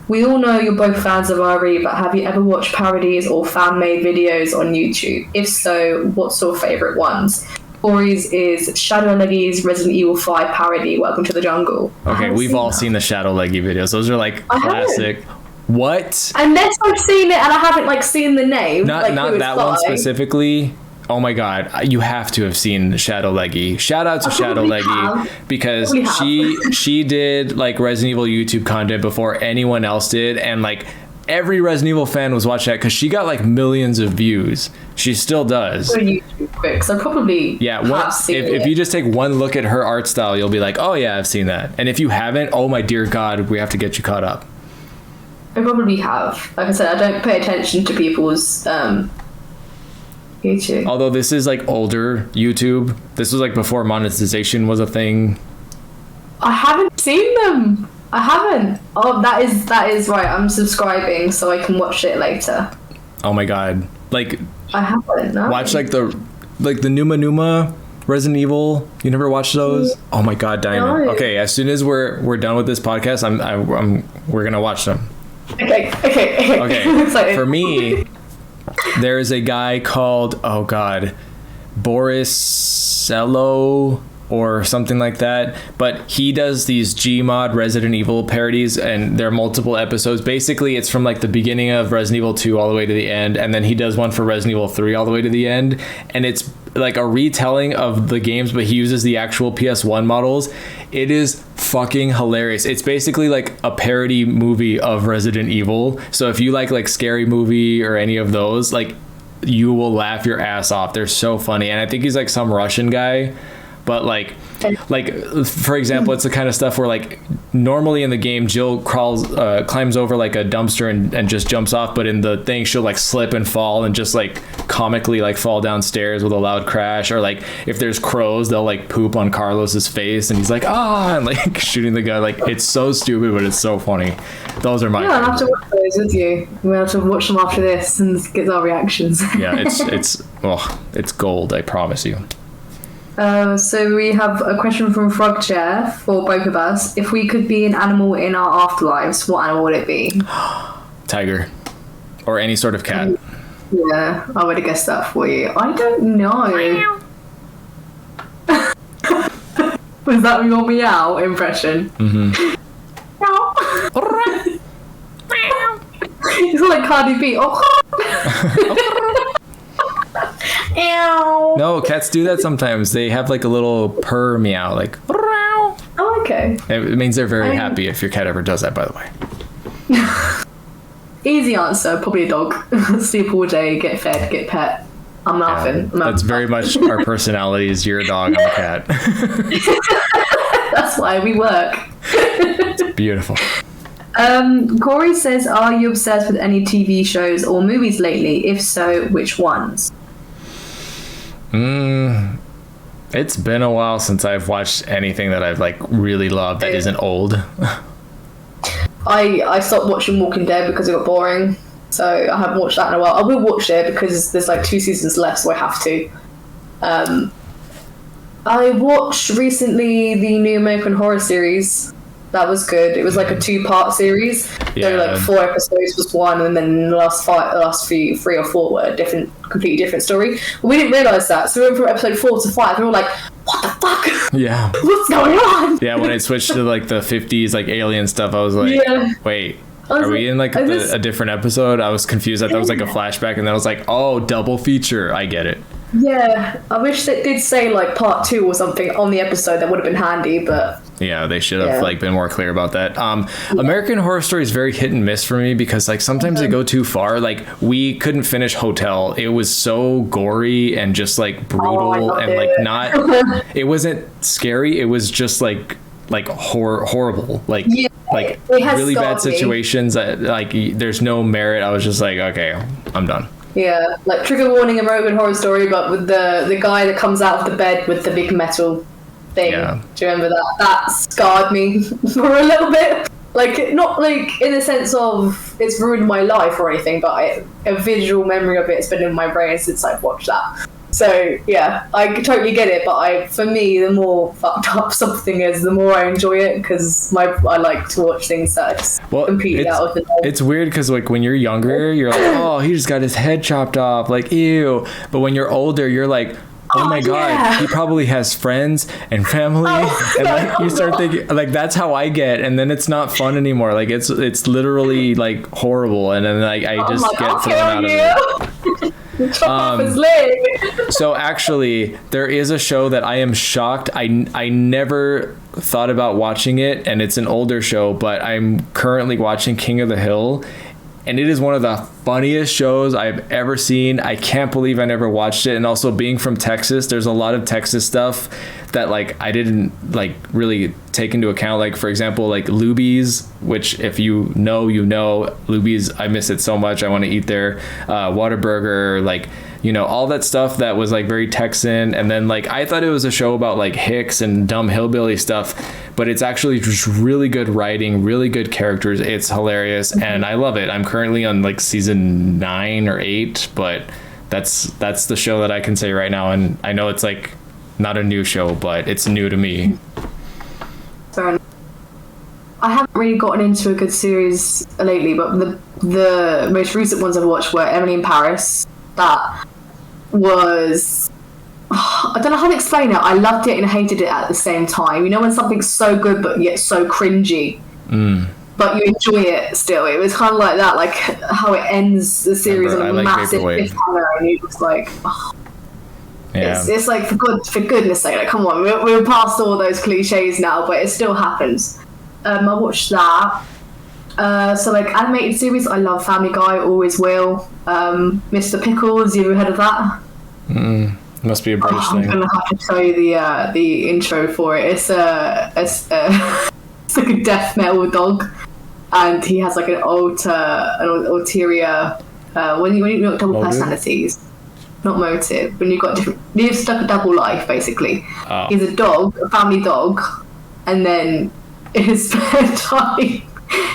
we all know you're both fans of RE, but have you ever watched parodies or fan-made videos on YouTube? If so, what's your favourite ones? Corey's is Shadow Leggy's Resident Evil 5 parody, Welcome to the Jungle. Okay, we've all seen the Shadow Leggy videos. Those are like classic. What? Unless I've seen it and I haven't like seen the name. Not that one specifically. Oh my god, you have to have seen Shadow Leggy. Shout out to Shadow Leggy because she did like Resident Evil YouTube content before anyone else did, and like every Resident Evil fan was watching that because she got like millions of views. She still does. YouTube quick, so probably if you just take one look at her art style, you'll be like, oh yeah, I've seen that. And if you haven't, oh my dear god, we have to get you caught up. I probably have. Like I said, I don't pay attention to people's YouTube. Although this is like older YouTube. This was like before monetization was a thing. I haven't seen them. I haven't. Oh, that is right. I'm subscribing so I can watch it later. Oh my god. Like I haven't. No. Watch like the Numa Resident Evil. You never watched those? Oh my god, Diamond. No. Okay, as soon as we're done with this podcast, we're gonna watch them. Okay. For me, there is a guy called Boris Cello or something like that, but he does these Gmod Resident Evil parodies, and there are multiple episodes. Basically, it's from like the beginning of Resident Evil 2 all the way to the end, and then he does one for Resident Evil 3 all the way to the end, and it's like a retelling of the games, but he uses the actual PS1 models. It is fucking hilarious. It's basically like a parody movie of Resident Evil. So if you like Scary Movie or any of those, like you will laugh your ass off. They're so funny. And I think he's like some Russian guy, but like for example, it's the kind of stuff where like normally in the game Jill climbs over like a dumpster and just jumps off, but in the thing she'll like slip and fall and just like comically like fall downstairs with a loud crash. Or like if there's crows, they'll like poop on Carlos's face and he's like and like shooting the guy. Like it's so stupid, but it's so funny. Those are my I'll have to watch those with you. We'll have to watch them after this and get our reactions. Yeah, it's gold, I promise you. So we have a question from Frog Chair for both of us. If we could be an animal in our afterlives, what animal would it be? Tiger. Or any sort of cat. Yeah, I would have guessed that for you. I don't know. Was that your meow impression? Mm-hmm. It's like Cardi B. No, cats do that sometimes. They have like a little purr meow, like. Oh, okay. It means they're very happy if your cat ever does that, by the way. Easy answer, probably a dog. Sleep all day, get fed, get pet. I'm laughing. That's very much our personalities. You're a dog, I'm a cat. That's why we work. It's beautiful. Corey says, are you obsessed with any TV shows or movies lately? If so, which ones? It's been a while since I've watched anything that I've like really loved that isn't old. I stopped watching Walking Dead because it got boring, so I haven't watched that in a while. I will watch it because there's like 2 seasons left, so I have to. I watched recently the new American Horror series. That was good. It was like a 2-part series. Yeah. So like 4 episodes was one, and then the last three or four were a completely different story. But we didn't realise that. So we went from episode 4 to 5, and we were like, what the fuck? Yeah. What's going on? Yeah, when it switched to like the 50s, like alien stuff, I was like, wait. Are we in like a different episode? I was confused. I thought it was like a flashback, and then I was like, oh, double feature. I get it. Yeah, I wish they did say like part 2 or something on the episode. That would have been handy, but yeah, they should have like been more clear about that. American Horror Story is very hit and miss for me because like sometimes they go too far. Like we couldn't finish Hotel. It was so gory and just like brutal and like not. It wasn't scary. It was just like horrible. Like like really bad situations. That, like there's no merit. I was just like, okay, I'm done. Yeah, like trigger warning, American Horror Story, but with the guy that comes out of the bed with the big metal thing. Yeah. Do you remember that? That scarred me for a little bit. Like, not like in the sense of it's ruined my life or anything, but a visual memory of it's been in my brain since I've watched that. So yeah, I totally get it, but for me, the more fucked up something is, the more I enjoy it because I like to watch things that are just completely out of the norm. It's weird because like when you're younger, you're like, oh, he just got his head chopped off, like ew. But when you're older, you're like, oh my god, he probably has friends and family, and like you start thinking like that's how I get, and then it's not fun anymore. Like it's literally like horrible, and then like I just get thrown out of it. Chop off his leg. So actually, there is a show that I am shocked. I never thought about watching it, and it's an older show, but I'm currently watching King of the Hill, and it is one of the funniest shows I've ever seen. I can't believe I never watched it. And also being from Texas, there's a lot of Texas stuff that like I didn't like really take into account. Like for example, like Luby's, which if you know, Luby's, I miss it so much. I want to eat there. Whataburger, like, you know, all that stuff that was like very Texan. And then like I thought it was a show about like Hicks and dumb hillbilly stuff, but it's actually just really good writing, really good characters. It's hilarious, and I love it. I'm currently on like season 9 or 8, but that's the show that I can say right now. And I know it's like not a new show, but it's new to me. I haven't really gotten into a good series lately, but the most recent ones I've watched were Emily in Paris. That was, I don't know how to explain it. I loved it and hated it at the same time. You know when something's so good but yet so cringy, but you enjoy it still. It was kind of like that, like how it ends the series on a massive cliffhanger, and you're just like, oh. Yeah. It's like for goodness sake, like come on, we're past all those cliches now, but it still happens. I watched that. So like animated series, I love Family Guy, always will. Mr. Pickles, you ever heard of that? Must be a British thing. I'm gonna have to tell you the intro for it. It's it's like a death metal dog, and he has like an ulterior when you got double personalities. Not motive. When you've stuck a double life, basically. Oh. He's a dog, a family dog, and then in his spare time,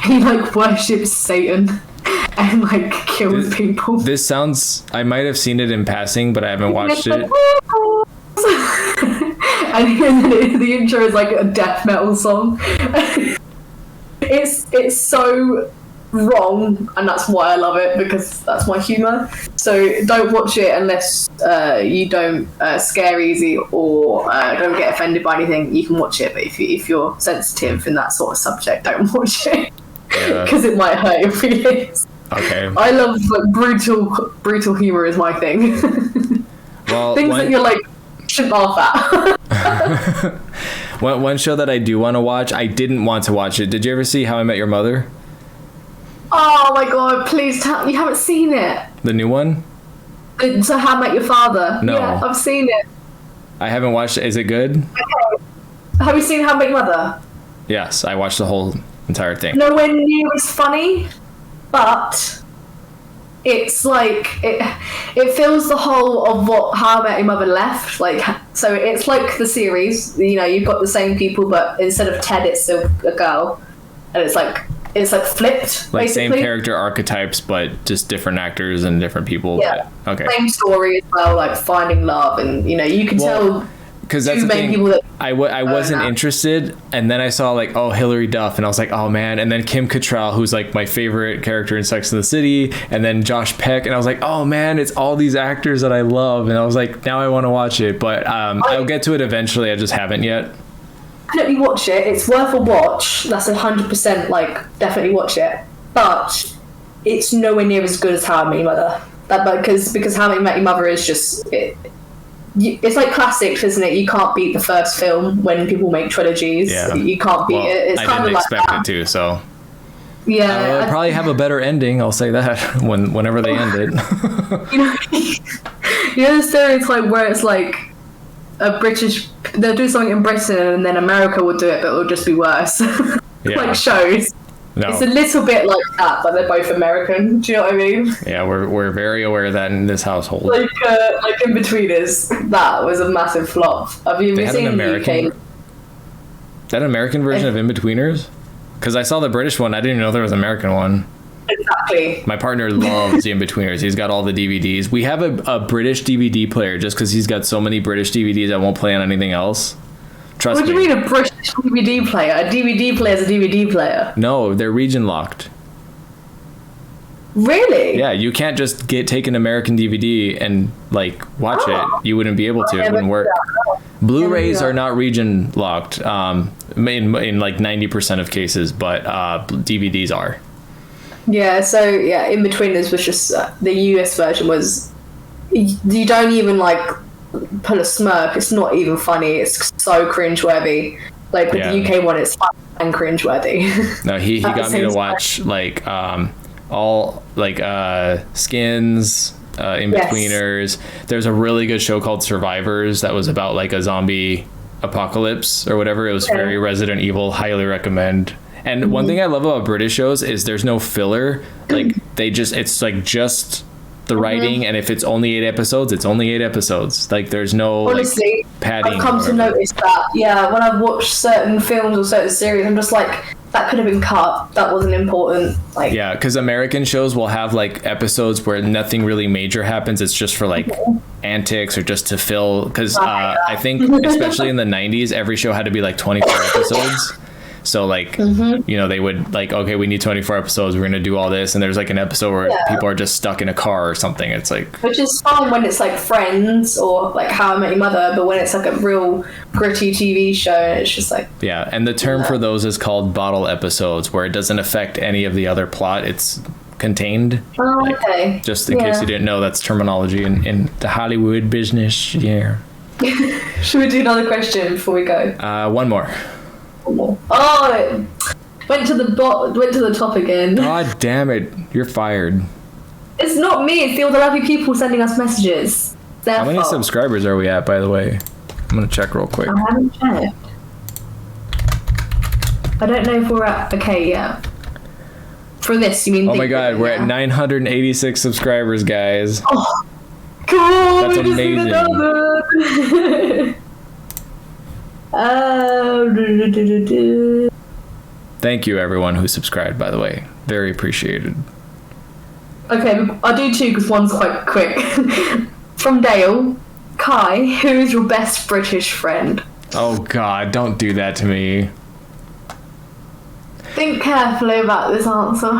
he like worships Satan and like kills people. This sounds. I might have seen it in passing, but I haven't watched it. And then the intro is like a death metal song. It's so wrong, and that's why I love it, because that's my humour. So don't watch it unless you don't scare easy or don't get offended by anything. You can watch it, but if you're sensitive in that sort of subject, don't watch it, because it might hurt your feelings. Okay. I love like brutal humour is my thing. Well, things that you're like shouldn't laugh at. One show that I do want to watch, I didn't want to watch it. Did you ever see How I Met Your Mother? Oh my god, please tell you haven't seen it. The new one? So How I Met Your Father? No. Yeah, I've seen it. I haven't watched it. Is it good? Okay. Have you seen How I Met Your Mother? Yes, I watched the whole entire thing. Nowhere near as funny, but it's like it fills the hole of what How I Met Your Mother left. Like, so it's like the series. You know, you've got the same people, but instead of Ted, it's a girl, and it's like flipped. Like basically. Same character archetypes, but just different actors and different people. Yeah. But, okay. Same story as well, like finding love, and you know, you can tell. because that's the thing. I wasn't interested, and then I saw like, oh, Hilary Duff, and I was like, oh man, and then Kim Cattrall, who's like my favorite character in Sex and the City, and then Josh Peck, and I was like, oh man, it's all these actors that I love, and I was like, now I want to watch it, but I'll get to it eventually. I just haven't yet. Definitely watch it. It's worth a watch. That's 100%. Like, definitely watch it, but it's nowhere near as good as How I Met Your Mother. Because How I Met Your Mother is just it's like classics, isn't it? You can't beat the first film when people make trilogies. Yeah. You can't beat it. It's kind of like that. I didn't expect it to, so. Yeah. It'll probably have a better ending, I'll say that, whenever they end it. You know the stereotype where it's like they'll do something in Britain and then America will do it, but it'll just be worse. Yeah. Like shows. No. It's a little bit like that, but they're both American. Do you know what I mean? Yeah, we're very aware of that in this household. Like In-Betweeners, that was a massive flop. Have you ever seen American? That American version of In-Betweeners? Because I saw the British one. I didn't even know there was an American one. Exactly. My partner loves the In-Betweeners. He's got all the DVDs. We have a British DVD player just because he's got so many British DVDs I won't play on anything else. Trust me. What do you mean a British DVD player? A DVD player is a DVD player. No, they're region locked. Really? Yeah, you can't just take an American DVD and like watch it. You wouldn't be able to. It wouldn't work. Blu-rays are not region locked in like 90% of cases, but DVDs are. Yeah, so yeah, In-Betweeners was just the US version was you don't even like pull a smirk. It's not even funny. It's so cringeworthy. Like with the UK one, it's fun and cringeworthy. No, he got me to watch like all like Skins, In-Betweeners. Yes. There's a really good show called Survivors that was about like a zombie apocalypse or whatever. It was very Resident Evil. Highly recommend. And one thing I love about British shows is there's no filler. Like it's like just the writing, and if it's only 8 episodes, it's only 8 episodes. Like there's no honestly, like, padding. I've come to notice that. Yeah, when I've watched certain films or certain series, I'm just like, that could have been cut. That wasn't important. Like yeah, because American shows will have like episodes where nothing really major happens. It's just for like antics or just to fill. Because I think especially in the 90s, every show had to be like 24 episodes. So like, you know, they would like, okay, we need 24 episodes. We're going to do all this. And there's like an episode where people are just stuck in a car or something. It's like, which is fun when it's like Friends or like How I Met Your Mother. But when it's like a real gritty TV show, it's just like. Yeah. And the term for those is called bottle episodes, where it doesn't affect any of the other plot. It's contained. Oh, like, okay. Just in case you didn't know, that's terminology in the Hollywood business. Yeah. Should we do another question before we go? One more. Oh, went to the top again. God damn it! You're fired. It's not me. It's all the lovely people sending us messages. How many subscribers are we at, by the way? I'm gonna check real quick. I haven't checked. I don't know if we're at okay yet. For this, you mean? Oh my god, we're at 986 subscribers, guys. Oh, cool! That's amazing. Thank you, everyone who subscribed, by the way. Very appreciated. Okay, I'll do 2 because one's quite quick. From Dale, Kai, who is your best British friend? Oh god, don't do that to me. Think carefully about this answer.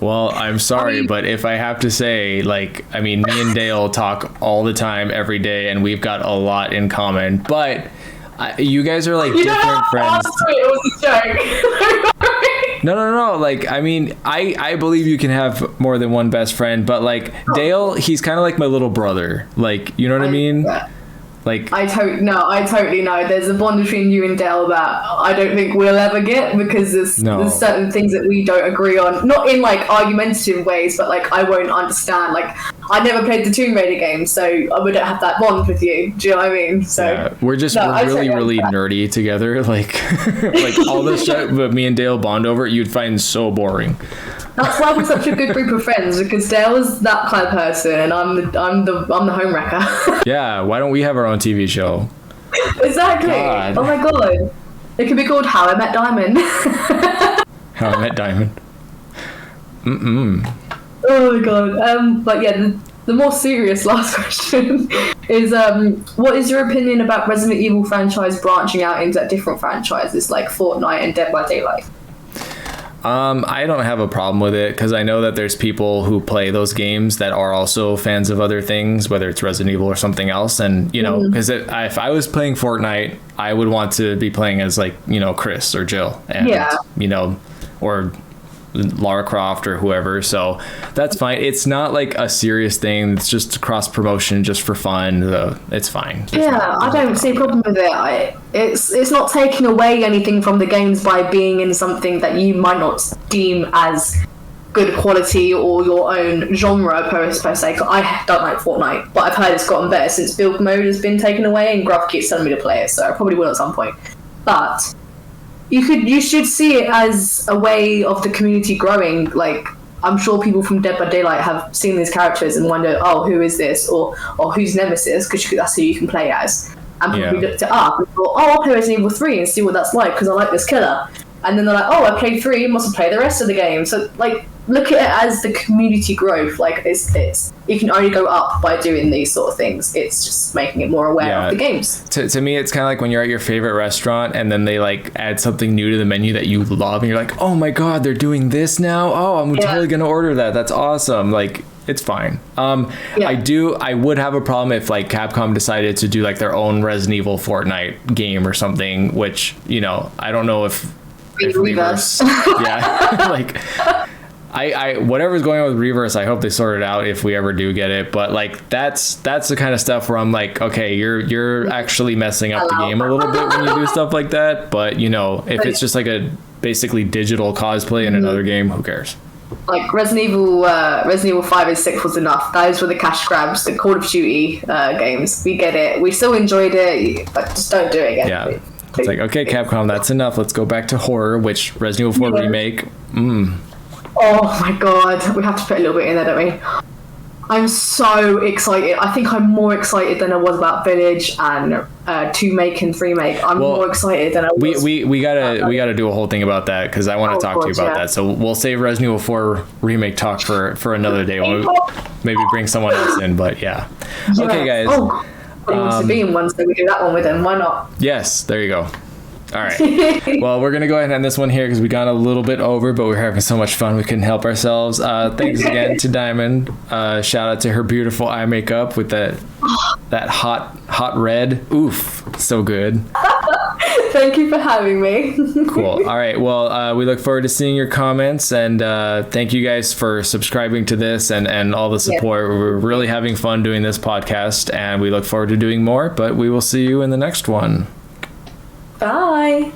Well, I'm sorry, but if I have to say, like, I mean, me and Dale talk all the time, every day, and we've got a lot in common, but you guys are, like, different friends. It was a joke. No. Like, I mean, I believe you can have more than one best friend, but, like, Dale, he's kind of like my little brother. Like, you know what I mean? Like, I totally know. There's a bond between you and Dell that I don't think we'll ever get, because there's certain things that we don't agree on. Not in like argumentative ways, but like I won't understand. Like I never played the Tomb Raider game, so I wouldn't have that bond with you. Do you know what I mean? So yeah, we're really nerdy together. Like like all this shit that me and Dale bond over, you'd find so boring. That's why we're such a good group of friends, because Dale is that kind of person, and I'm the home wrecker. Yeah, why don't we have our own TV show? Exactly. God. Oh my god, it could be called How I Met Diamond. How I Met Diamond. Oh my god. But yeah, the more serious last question is, what is your opinion about Resident Evil franchise branching out into different franchises like Fortnite and Dead by Daylight? I don't have a problem with it because I know that there's people who play those games that are also fans of other things, whether it's Resident Evil or something else. And, you know, because if I was playing Fortnite, I would want to be playing as, like, you know, Chris or Jill and, you know, or Lara Croft or whoever. So that's fine. It's not like a serious thing. It's just cross promotion just for fun. It's fine. I don't see a problem with it. It's not taking away anything from the games by being in something that you might not deem as good quality or your own genre per se. I don't like Fortnite, but I've heard it's gotten better since build mode has been taken away and Graph keeps telling me to play it, so I probably will at some point. But you should see it as a way of the community growing. Like, I'm sure people from Dead by Daylight have seen these characters and wondered, oh, who is this? Or who's Nemesis? Because that's who you can play as. And probably looked it up and thought, oh, I'll play Resident Evil 3 and see what that's like because I like this killer. And then they're like, oh, I played 3, must have played the rest of the game. So, like, look at it as the community growth. Like, it's you can only go up by doing these sort of things. It's just making it more aware of the games. To me, it's kind of like when you're at your favorite restaurant and then they, like, add something new to the menu that you love and you're like, oh my god, they're doing this now? Oh, I'm totally gonna order that. That's awesome. Like, it's fine. I would have a problem if, like, Capcom decided to do, like, their own Resident Evil Fortnite game or something, which, you know, I don't know if Reverse. Like, I whatever's going on with Reverse, I hope they sort it out if we ever do get it. But, like, that's the kind of stuff where I'm like, okay, you're actually messing up the game a little bit when you do stuff like that. But, you know, if it's just like a basically digital cosplay in another game, who cares? Like, Resident Evil 5 and 6 was enough. Those were the cash grabs, the Call of Duty games. We get it. We still enjoyed it, but just don't do it again. Yeah. It's like, okay, Capcom, that's enough. Let's go back to horror, which Resident Evil 4 Remake. Oh my god, we have to put a little bit in there, don't we? I'm so excited. I think I'm more excited than I was about Village and 2 Make and 3 Make. I'm more excited than I was. We gotta do a whole thing about that because I want to talk to you about that. So we'll save Resident Evil 4 Remake talk for another day. We'll maybe bring someone else in, but yeah. Okay, guys. He wants to be in one, so we do that one with him. Why not? Yes, there you go. All right. Well, we're going to go ahead and end this one here because we got a little bit over, but we're having so much fun we couldn't help ourselves. Thanks again to Diamond. Shout out to her beautiful eye makeup with that hot red. Oof, so good. Thank you for having me. Cool. All right. Well, we look forward to seeing your comments, and thank you guys for subscribing to this and all the support. We're really having fun doing this podcast, and we look forward to doing more, but we will see you in the next one. Bye.